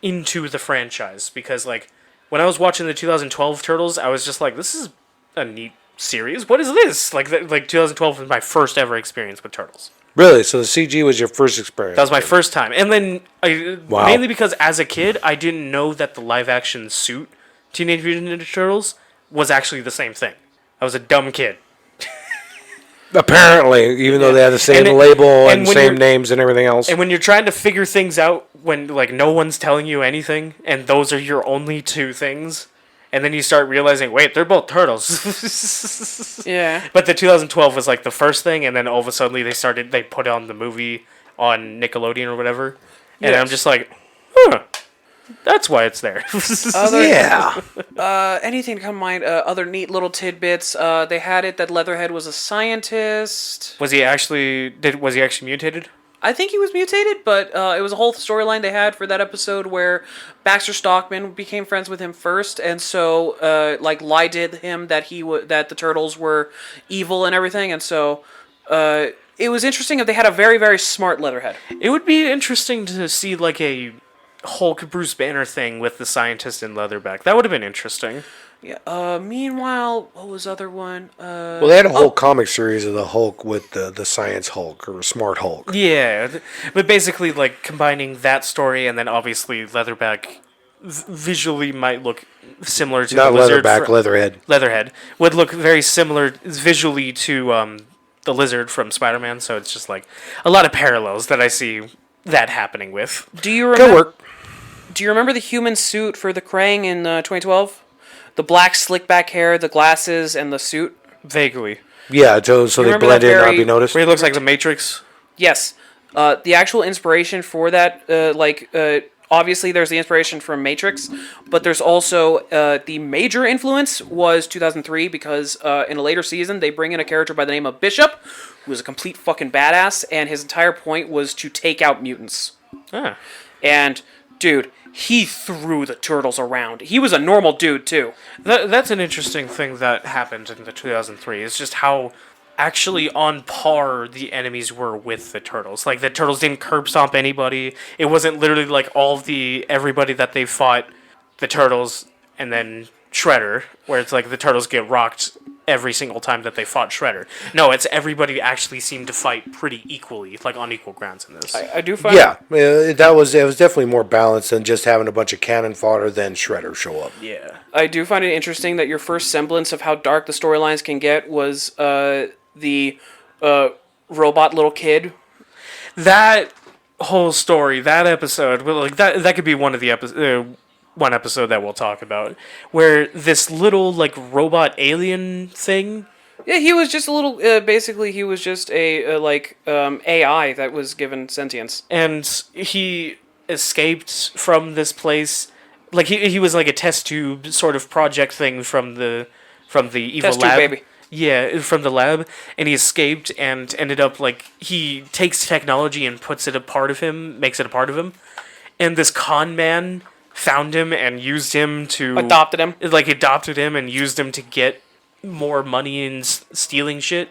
into the franchise. Because, like, when I was watching the 2012 Turtles, I was just like, this is a neat series. What is this? Like 2012 was my first ever experience with Turtles. Really? So the CG was your first experience? That was my first time. And then, Wow. mainly because as a kid, I didn't know that the live-action suit Teenage Mutant Ninja Turtles was actually the same thing. I was a dumb kid. Apparently, even though they had the same label and same names and everything else. And when you're trying to figure things out when, like, no one's telling you anything, and those are your only two things, and then you start realizing, wait, they're both turtles. Yeah. But the 2012 was, like, the first thing, and then all of a sudden they put on the movie on Nickelodeon or whatever, and I'm just like, huh. That's why it's there. Anything to come to mind? Other neat little tidbits. They had it that Leatherhead was a scientist. Was he actually mutated? I think he was mutated, but it was a whole storyline they had for that episode where Baxter Stockman became friends with him first, and so lied to him that that the turtles were evil and everything, and so it was interesting if they had a very, very smart Leatherhead. It would be interesting to see like a Hulk Bruce Banner thing with the scientist in Leatherback. That would have been interesting. Yeah. Meanwhile, what was the other one? Well, they had a whole comic series of the Hulk with the Science Hulk or Smart Hulk. Yeah, but basically like combining that story and then obviously Leatherback visually might look similar to Not the Lizard. Leatherback, Leatherhead. Leatherhead would look very similar visually to the Lizard from Spider-Man. So it's just like a lot of parallels that I see that happening with. Do you remember? Do you remember the human suit for the Krang in 2012? The black slick back hair, the glasses, and the suit? Vaguely. Yeah, so they blend in and not be noticed. Where he looks like the Matrix? Yes. The actual inspiration for that, obviously there's the inspiration from Matrix, but there's also the major influence was 2003 because in a later season they bring in a character by the name of Bishop, who was a complete fucking badass, and his entire point was to take out mutants. Ah. And, dude, he threw the turtles around. He was a normal dude, too. That's an interesting thing that happened in the 2003. It's just how actually on par the enemies were with the turtles. Like, the turtles didn't curb stomp anybody. It wasn't literally like everybody that they fought, the turtles, and then Shredder, where it's like the turtles get rocked every single time that they fought Shredder. No, it's everybody actually seemed to fight pretty equally, like on equal grounds in this. I do find it was definitely more balanced than just having a bunch of cannon fodder then Shredder show up. Yeah. I do find it interesting that your first semblance of how dark the storylines can get was the robot little kid. That whole story, that episode, like that could be one of the one episode that we'll talk about, where this little like robot alien thing. Yeah, he was just a little. Basically, he was just a AI that was given sentience, and he escaped from this place. Like he was like a test tube sort of project thing from the evil test lab. Tube, baby. Yeah, from the lab, and he escaped and ended up like he takes technology and puts it a part of him, makes it a part of him, and this con man found him and used him to Adopted him. adopted him and used him to get more money and stealing shit.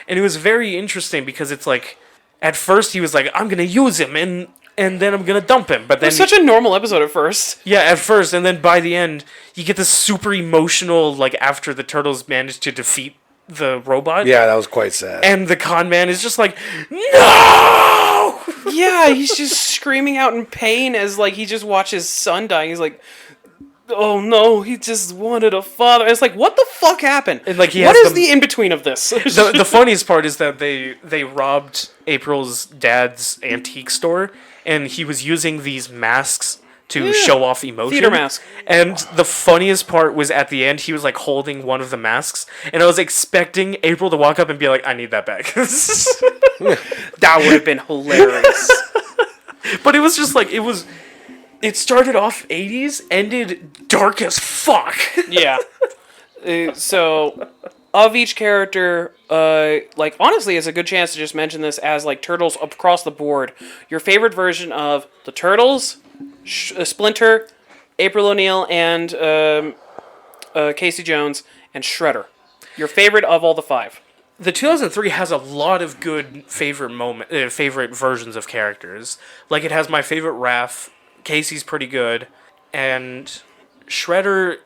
And it was very interesting because it's like, at first he was like, I'm gonna use him and then I'm gonna dump him. But It then was such a normal episode at first. yeah, at first, and then by the end, you get this super emotional, like, after the turtles managed to defeat the robot. Yeah, that was quite sad. And the con man is just like, no! Yeah, he's just screaming out in pain as like he just watched his son dying. He's like, oh no, he just wanted a father. And it's like, what the fuck happened? And, like, he what has is the in between of this? The funniest part is that they robbed April's dad's antique store, and he was using these masks to show off emotion. Theater mask. And the funniest part was at the end, he was like holding one of the masks, and I was expecting April to walk up and be like, I need that back. That would have been hilarious. But it was just like, it started off 80s, ended dark as fuck. Yeah. So, of each character, like, honestly, it's a good chance to just mention this as, like, Turtles across the board. Your favorite version of the Turtles, Splinter, April O'Neil, and Casey Jones, and Shredder. Your favorite of all the 5. The 2003 has a lot of good favorite versions of characters. Like, it has my favorite Raph. Casey's pretty good, and Shredder.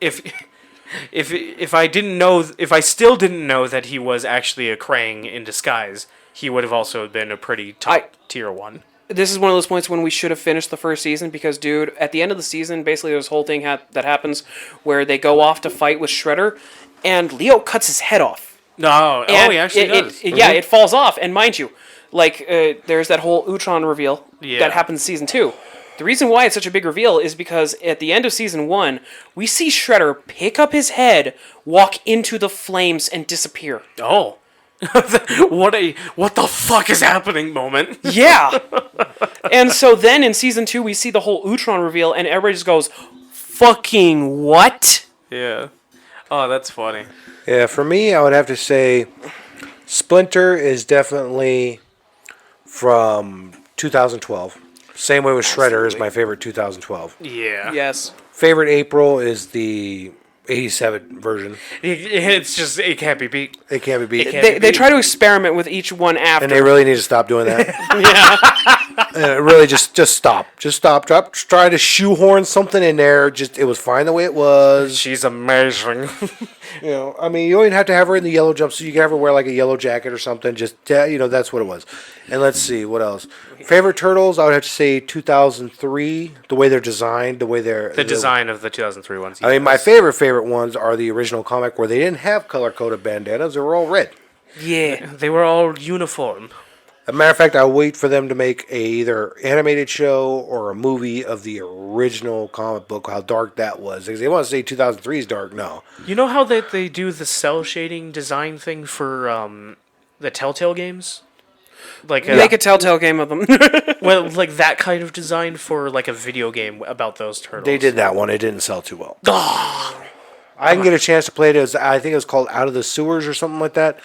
If I still didn't know that he was actually a Krang in disguise, he would have also been a pretty top tier one. This is one of those points when we should have finished the first season because, dude, at the end of the season, basically there's this whole thing that happens where they go off to fight with Shredder, and Leo cuts his head off. No, he actually does. It falls off, and mind you, like, there's that whole Ultron reveal that happens in season 2. The reason why it's such a big reveal is because at the end of season 1, we see Shredder pick up his head, walk into the flames, and disappear. Oh. What the fuck is happening moment. Yeah. And so then in season 2, we see the whole Ultron reveal, and everybody just goes, fucking what? Yeah. Oh, that's funny. Yeah, for me, I would have to say Splinter is definitely from 2012. Same way with Shredder is my favorite 2012. Yeah. Yes. Favorite April is the 87 version. It's just, it can't be beat. It can't be beat. They try to experiment with each one after. And they really need to stop doing that. Yeah. Really, just stop. Just stop. Try to shoehorn something in there. It was fine the way it was. She's amazing. You know, I mean, you don't even have to have her in the yellow jumpsuit. You can have her wear like a yellow jacket or something. Just, that's what it was. And let's see, what else? Favorite Turtles, I would have to say 2003. The way they're designed, the design of the 2003 ones. I mean, my favorite ones are the original comic where they didn't have color-coded bandanas. They were all red. Yeah. They were all uniform. As a matter of fact, I wait for them to make either animated show or a movie of the original comic book, how dark that was. Because they want to say 2003 is dark. No. You know how they do the cell shading design thing for the Telltale games? Like Make a Telltale game of them. Well, like that kind of design for like a video game about those turtles. they did that one. It didn't sell too well. I didn't get a chance to play it. I think it was called Out of the Sewers or something like that.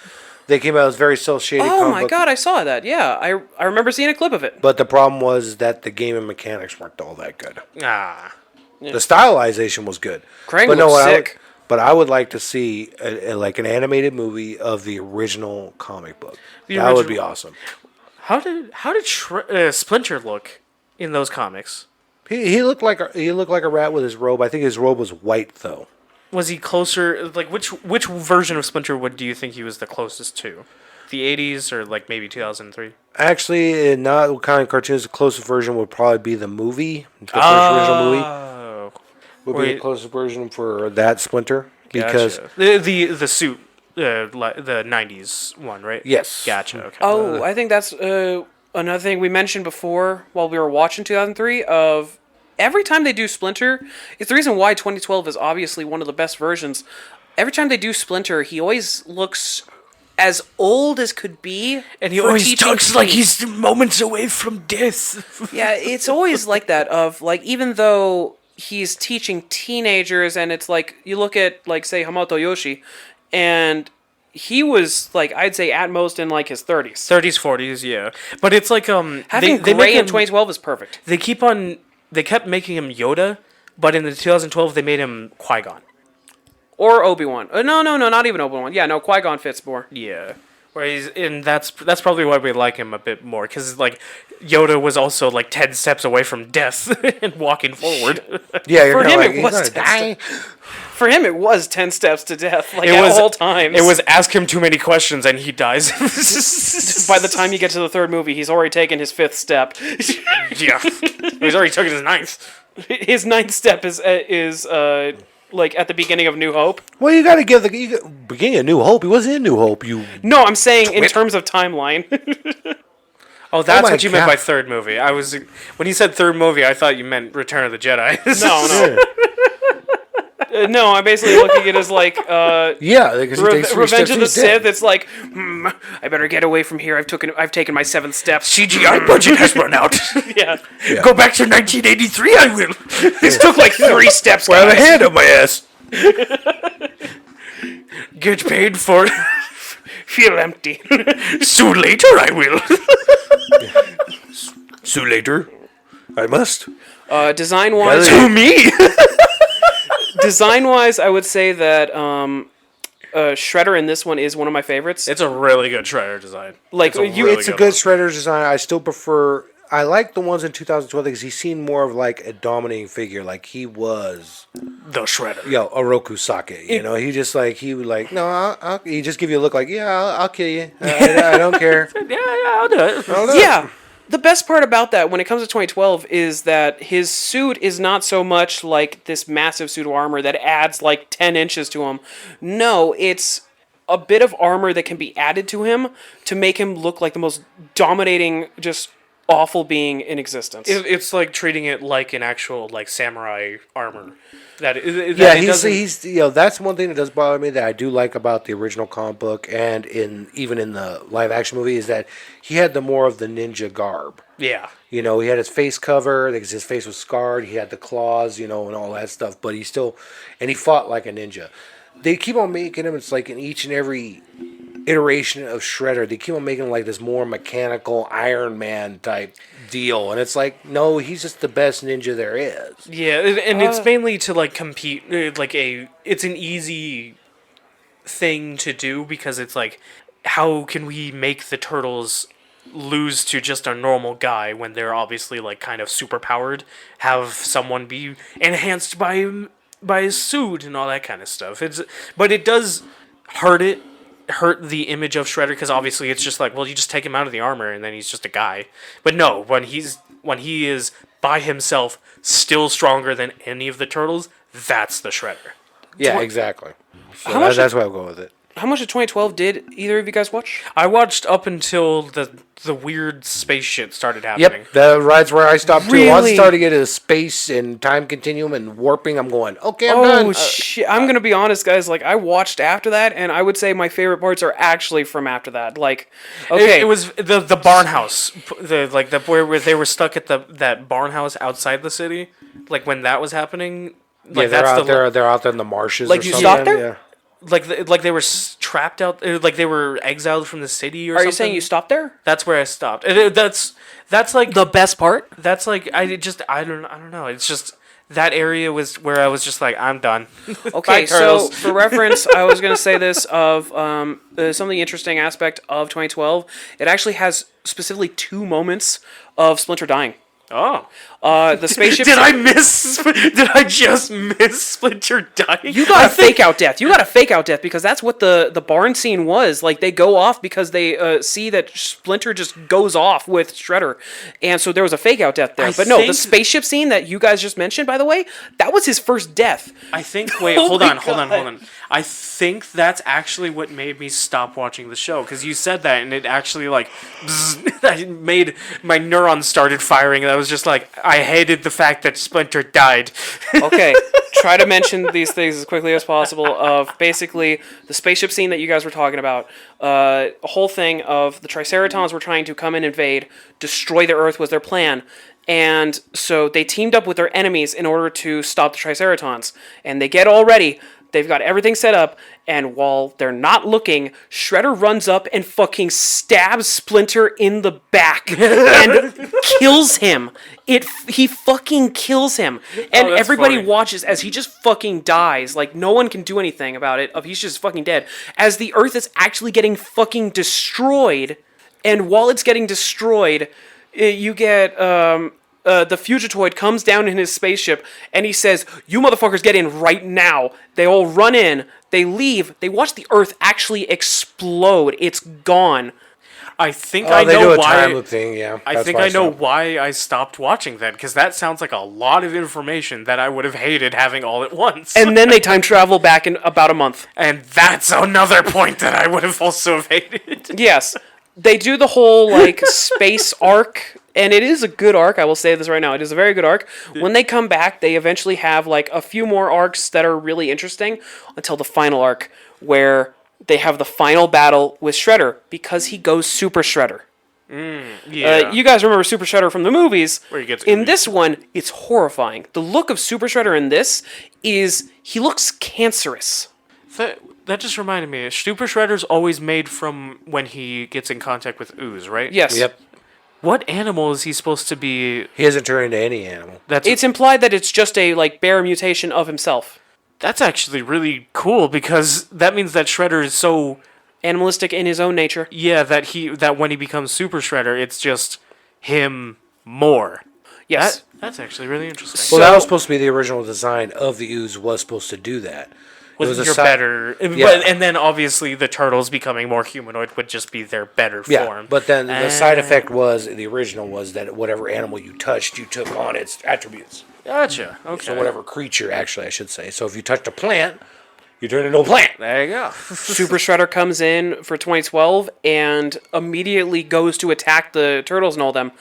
They came out as very cel-shaded Oh comic my book. god, I saw that. Yeah, I remember seeing a clip of it. But the problem was that the game and mechanics weren't all that good. Ah. The stylization was good. Krang but looks sick. I would like to see like an animated movie of the original comic book. That would be awesome. How did Splinter look in those comics? He looked like a rat with his robe. I think his robe was white though. Was he closer? Like which version of Splinter do you think he was the closest to? The 80s or like maybe 2003? Actually, not kind of cartoons. The closest version would probably be the movie. The first original movie would be the closest version for that Splinter because the suit, the 90s one, right? Yes. Gotcha. Okay. Oh, I think that's another thing we mentioned before while we were watching 2003 of every time they do Splinter, it's the reason why 2012 is obviously one of the best versions. Every time they do Splinter, he always looks as old as could be. And he always talks like he's moments away from death. Yeah, it's always like that of, like, even though he's teaching teenagers and it's like, you look at, like, say, Hamato Yoshi, and he was, like, I'd say at most in, like, his 30s. 30s, 40s, yeah. But it's like, Having they Gray make in 2012 is perfect. They kept making him Yoda, but in the 2012 they made him Qui-Gon. Or Obi-Wan. No, not even Obi-Wan. Yeah, no, Qui-Gon fits more. Yeah. Where and that's probably why we like him a bit more, because like Yoda was also like 10 steps away from death and walking forward. Yeah, you're For kinda him, like, it was he's gonna die. For him, it was 10 steps to death, like It at was all times. It was ask him too many questions and he dies. By the time you get to the third movie, he's already taken his 5th step. Yeah, he's already taken his 9th. His 9th step is like at the beginning of New Hope. Well, you got to give the beginning of New Hope. He wasn't in New Hope. No, I'm saying in terms of timeline. Oh, that's my what you meant God. by third movie. When you said third movie, I thought you meant Return of the Jedi. No. No, I'm basically looking at it as like Yeah, because he takes 3 Revenge steps, of the he's dead. Sith. It's like, I better get away from here. I've taken my 7th step. CGI budget has run out. Yeah. Go back to 1983, I will. This took like 3 steps. Well, I have a guys. hand up my ass. Get paid for it. Feel empty. Soon later, I will. Soon later, I must. Design wise, To me. design wise, I would say that Shredder in this one is one of my favorites. It's a really good Shredder design. Like, It's a you- really It's a good good one. Shredder design. I still prefer. I like the ones in 2012 because he seemed more of like a dominating figure. Like he was, The Shredder. Oroku Sake. He just like he would like no. He just give you a look like I'll kill you. I don't care. Yeah, I'll do it. Yeah. The best part about that, when it comes to 2012, is that his suit is not so much like this massive suit of armor that adds like 10 inches to him. No, it's a bit of armor that can be added to him to make him look like the most dominating, just awful being in existence. It's like treating it like an actual like samurai armor. Yeah, it doesn't- he's that's one thing that does bother me that I do like about the original comic book and even in the live action movie is that he had the more of the ninja garb. Yeah. He had his face covered because his face was scarred. He had the claws, and all that stuff. But he fought like a ninja. They keep on making him. It's like in each and every iteration of Shredder, they keep on making him like this more mechanical Iron Man type deal, and it's like, no, he's just the best ninja there is. Yeah, and it's mainly to like compete. It's an easy thing to do because it's like, how can we make the turtles lose to just a normal guy when they're obviously like kind of super powered? Have someone be enhanced by his suit and all that kind of stuff. But it does hurt the image of Shredder because obviously it's just like, well, you just take him out of the armor and then he's just a guy. But no, when he is by himself, still stronger than any of the turtles, that's the Shredder. Yeah, exactly. So How much- that's why I'll go with it. How much of 2012 did either of you guys watch? I watched up until the weird space shit started happening. Yep, the ride's where I stopped too. Once Really? it started to get into space and time continuum and warping, I'm going, okay, I'm Oh done. shit! I'm gonna be honest, guys. Like, I watched after that, and I would say my favorite parts are actually from after that. Like, okay, It was the barn house, where they were stuck at that barn house outside the city, like when that was happening. Like they're that's out there. They're out there in the marshes. Like, or you something. stopped there? Yeah. like they were trapped out, like they were exiled from the city or are something. you saying you stopped there? That's where I stopped. That's like The best part? that's like I don't know. It's just that area was where I was just like, I'm done. Okay, Bye, so turtles. for reference, I was going to say this of something interesting aspect of 2012. It actually has specifically 2 moments of Splinter dying. Oh, The spaceship. did I just miss Splinter dying? You got a fake out death. You got a fake out death because that's what the barn scene was. Like, they go off because they see that Splinter just goes off with Shredder, and so there was a fake out death there. I But no, the think- spaceship scene that you guys just mentioned, by the way, that was his first death. I think. Wait, Oh hold my on. God. I think that's actually what made me stop watching the show because you said that, and it actually like, that made my neurons started firing, and I was just like, I hated the fact that Splinter died. Okay, try to mention these things as quickly as possible. Of basically the spaceship scene that you guys were talking about, a whole thing of the Triceratons were trying to come and invade, destroy the Earth was their plan. And so they teamed up with their enemies in order to stop the Triceratons. And they get all ready. They've got everything set up, and while they're not looking, Shredder runs up and fucking stabs Splinter in the back and kills him. He fucking kills him. And that's everybody funny. watches as he just fucking dies. Like, no one can do anything about it. He's just fucking dead. As the Earth is actually getting fucking destroyed, and while it's getting destroyed, you get... the Fugitoid comes down in his spaceship, and he says, "You motherfuckers get in right now." They all run in, they leave, they watch the Earth actually explode. It's gone. I think Oh, I they do know a time why. loop thing, yeah. I That's think why I know stopped. why I stopped watching that, because that sounds like a lot of information that I would have hated having all at once. And then they time travel back in about a month. And that's another point that I would have also hated. Yes. They do the whole, like, space arc, and it is a good arc, I will say this right now. It is a very good arc. When they come back, they eventually have, like, a few more arcs that are really interesting until the final arc, where they have the final battle with Shredder, because he goes Super Shredder. Yeah. You guys remember Super Shredder from the movies. Where he gets in oozed. this one, it's horrifying. The look of Super Shredder in this is, he looks cancerous. That just reminded me. Super Shredder's always made from when he gets in contact with ooze, right? Yes. Yep. What animal is he supposed to be? He hasn't turned into any animal. It's implied that it's just a, like, bare mutation of himself. That's actually really cool, because that means that Shredder is so... Animalistic in his own nature. Yeah, that when he becomes Super Shredder, it's just him more. Yes. That's actually really interesting. Well, that was supposed to be the original design of the ooze, was supposed to do that. Was your better... Yeah. But, and then, obviously, the turtles becoming more humanoid would just be their better Yeah, form. but then the side effect was, the original was that whatever animal you touched, you took on its attributes. Gotcha. Okay. So whatever creature, actually, I should say. So if you touched a plant, you turned into a plant. There you go. Super Shredder comes in for 2012 and immediately goes to attack the turtles and all them.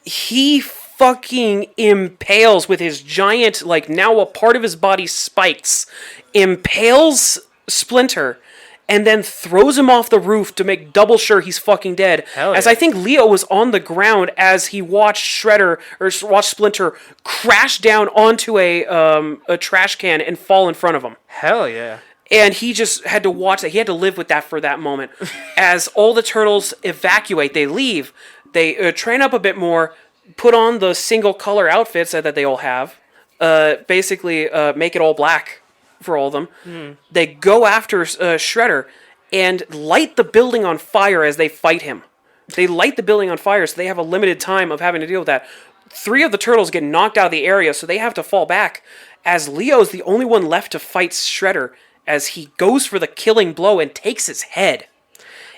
He fucking impales with his giant, like, now a part of his body spikes, impales Splinter, and then throws him off the roof to make double sure he's fucking dead. Hell As yeah. I think Leo was on the ground as he watched watched Splinter crash down onto a trash can and fall in front of him. Hell yeah. And he just had to watch that. He had to live with that for that moment. As all the turtles evacuate, they leave. They train up a bit more, put on the single color outfits that they all have. Basically, make it all black for all of them. They go after Shredder and light the building on fire as they fight him. They light the building on fire, so they have a limited time of having to deal with that. 3 of the turtles get knocked out of the area, so they have to fall back. As Leo's the only one left to fight Shredder, as he goes for the killing blow and takes his head.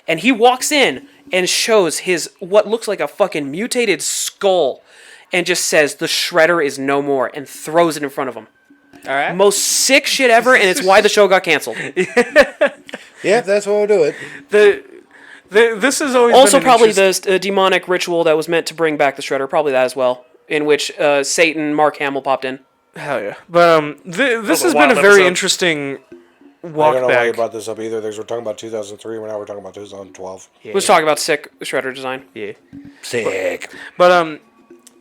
And he walks in and shows his, what looks like a fucking mutated skull, and just says, "The Shredder is no more," and throws it in front of him. All right. Most sick shit ever, and it's why the show got canceled. Yeah, that's what we'll do it. This has always Also, been an probably interest- the demonic ritual that was meant to bring back the Shredder, probably that as well, in which Satan, Mark Hamill, popped in. Hell yeah. But this has a been a wild very episode. interesting I walk don't know why you back. brought this up either. We're talking about 2003, now we're talking about 2012. Let's talk about sick Shredder design. Yeah. Sick. But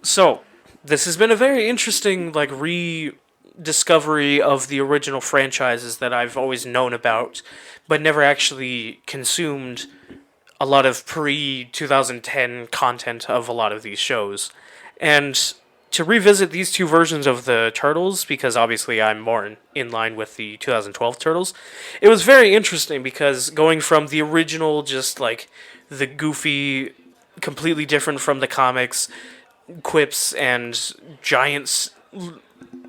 so this has been a very interesting like rediscovery of the original franchises that I've always known about, but never actually consumed a lot of pre-2010 content of a lot of these shows. And to revisit these two versions of the Turtles, because obviously I'm more in line with the 2012 Turtles, it was very interesting because going from the original, just like the goofy, completely different from the comics, quips and giant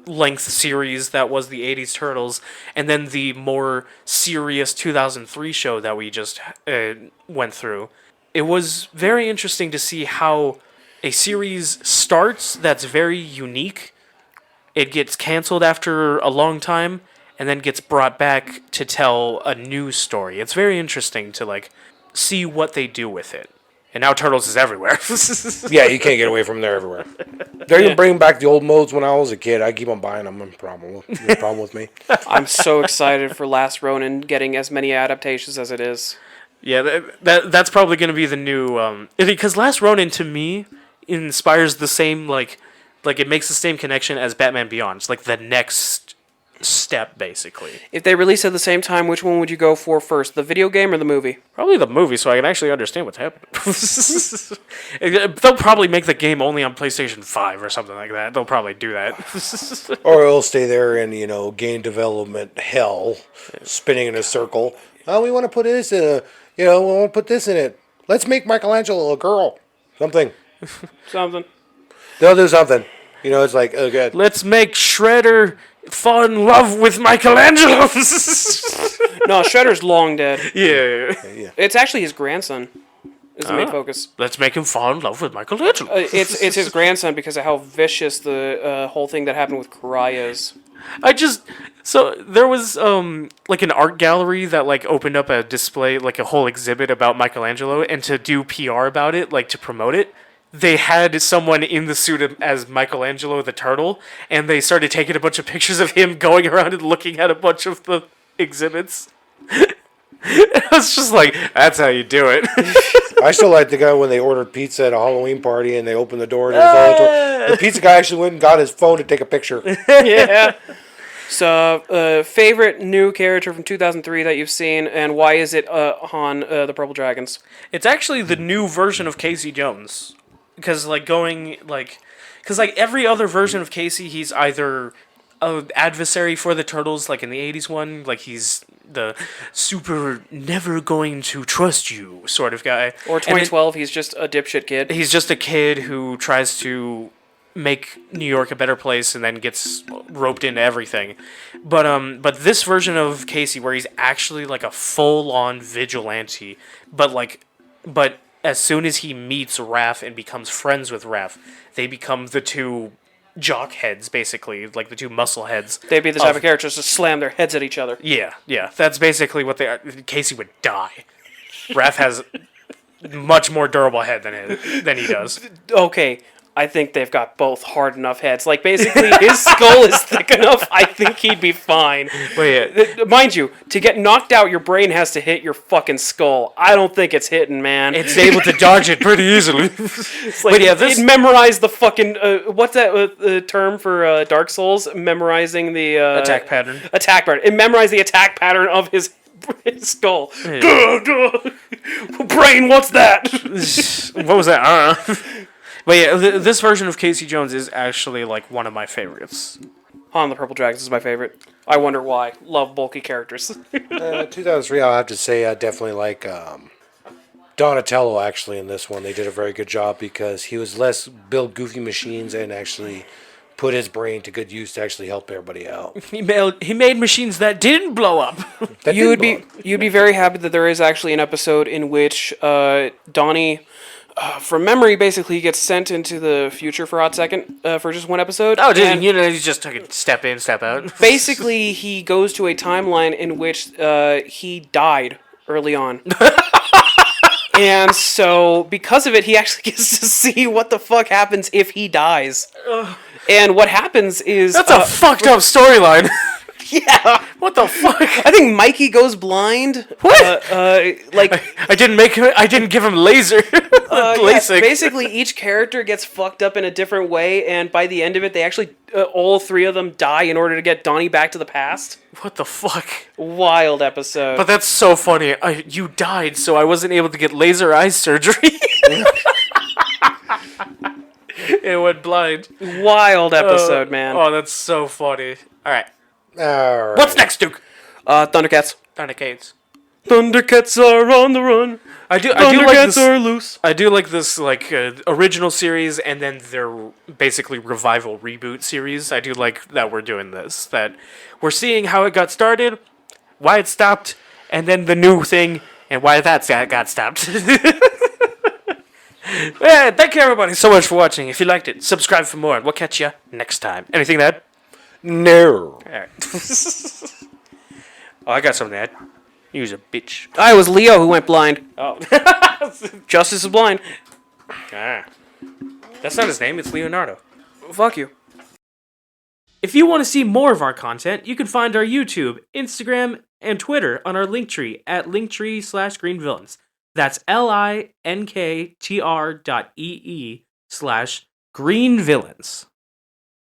length series that was the 80s Turtles, and then the more serious 2003 show that we just went through. It was very interesting to see how a series starts that's very unique, it gets canceled after a long time, and then gets brought back to tell a new story. It's very interesting to like see what they do with it. And now Turtles is everywhere. Yeah, you can't get away from them. They're everywhere. They're even bringing back the old modes when I was a kid. I keep on buying them. No problem with me. I'm so excited for Last Ronin getting as many adaptations as it is. Yeah, that's probably going to be the new... because Last Ronin, to me, inspires the same, like it makes the same connection as Batman Beyond. It's like the next step, basically. If they release at the same time, which one would you go for first, the video game or the movie? Probably the movie, so I can actually understand what's happening. They'll probably make the game only on PlayStation 5 or something like that. They'll probably do that. Or it'll stay there in, game development hell, spinning in a circle. Oh, we want to put this in we want to put this in it. Let's make Michelangelo a girl. Something. They'll do something. It's like, oh, good. Let's make Shredder fall in love with Michelangelo. No, Shredder's long dead. Yeah. It's actually his grandson. Is the main focus. Let's make him fall in love with Michelangelo. It's his grandson because of how vicious the whole thing that happened with Karaya is. So there was like an art gallery that like opened up a display, like a whole exhibit about Michelangelo, and to do PR about it, like to promote it, they had someone in the suit as Michelangelo the Turtle, and they started taking a bunch of pictures of him going around and looking at a bunch of the exhibits. I was just like, that's how you do it. I still like the guy when they ordered pizza at a Halloween party and they opened the door. And the pizza guy actually went and got his phone to take a picture. Yeah. So, favorite new character from 2003 that you've seen, and why is it Han the Purple Dragons? It's actually the new version of Casey Jones. Because, every other version of Casey, he's either an adversary for the Turtles, like in the 80s one, like he's the super never going to trust you sort of guy. Or 2012, he's just a dipshit kid. He's just a kid who tries to make New York a better place and then gets roped into everything. But this version of Casey, where he's actually like a full-on vigilante, but as soon as he meets Raph and becomes friends with Raph, they become the two jock heads, basically, like the two muscle heads. They'd be the type of characters to slam their heads at each other. Yeah. That's basically what they are. Casey would die. Raph has much more durable head than he does. Okay, I think they've got both hard enough heads. Like, basically, his skull is thick enough, I think he'd be fine. But yeah. Mind you, to get knocked out, your brain has to hit your fucking skull. I don't think it's hitting, man. It's able to dodge it pretty easily. It's like, it memorized the fucking... what's that term for Dark Souls? Memorizing the... attack pattern. Attack pattern. It memorized the attack pattern of his skull. Yeah. Brain, what's that? What was that? But yeah, this version of Casey Jones is actually like one of my favorites. Han the Purple Dragons is my favorite. I wonder why. Love bulky characters. 2003, I'll have to say I definitely like Donatello actually in this one. They did a very good job because he was less build goofy machines and actually put his brain to good use to actually help everybody out. He made machines that didn't blow up. You'd be very happy that there is actually an episode in which Donnie... from memory, basically gets sent into the future for a hot second for just one episode. Oh, dude, he just took a step in, step out. Basically, he goes to a timeline in which he died early on. And so, because of it, he actually gets to see what the fuck happens if he dies. And what happens is... That's a fucked up storyline. Yeah. What the fuck? I think Mikey goes blind. What? I didn't give him laser. LASIK. Yeah, basically, each character gets fucked up in a different way, and by the end of it, they actually all three of them die in order to get Donnie back to the past. What the fuck? Wild episode. But that's so funny. You died, so I wasn't able to get laser eye surgery. It went blind. Wild episode, man. Oh, that's so funny. All right. All right. What's next, Duke? Thundercats. Thundercats are on the run. I do like this. Are loose. I do like this, original series, and then their basically revival reboot series. I do like that we're doing this. That we're seeing how it got started, why it stopped, and then the new thing, and why that got stopped. Yeah, thank you everybody so much for watching. If you liked it, subscribe for more, and we'll catch you next time. Anything to add? No. All right. Oh, I got something to add. You was a bitch. I was Leo who went blind. Oh. Justice is blind. Ah. That's not his name, it's Leonardo. Fuck you. If you want to see more of our content, you can find our YouTube, Instagram, and Twitter on our Linktree at linktree/greenvillains. That's linktr.ee/greenvillains.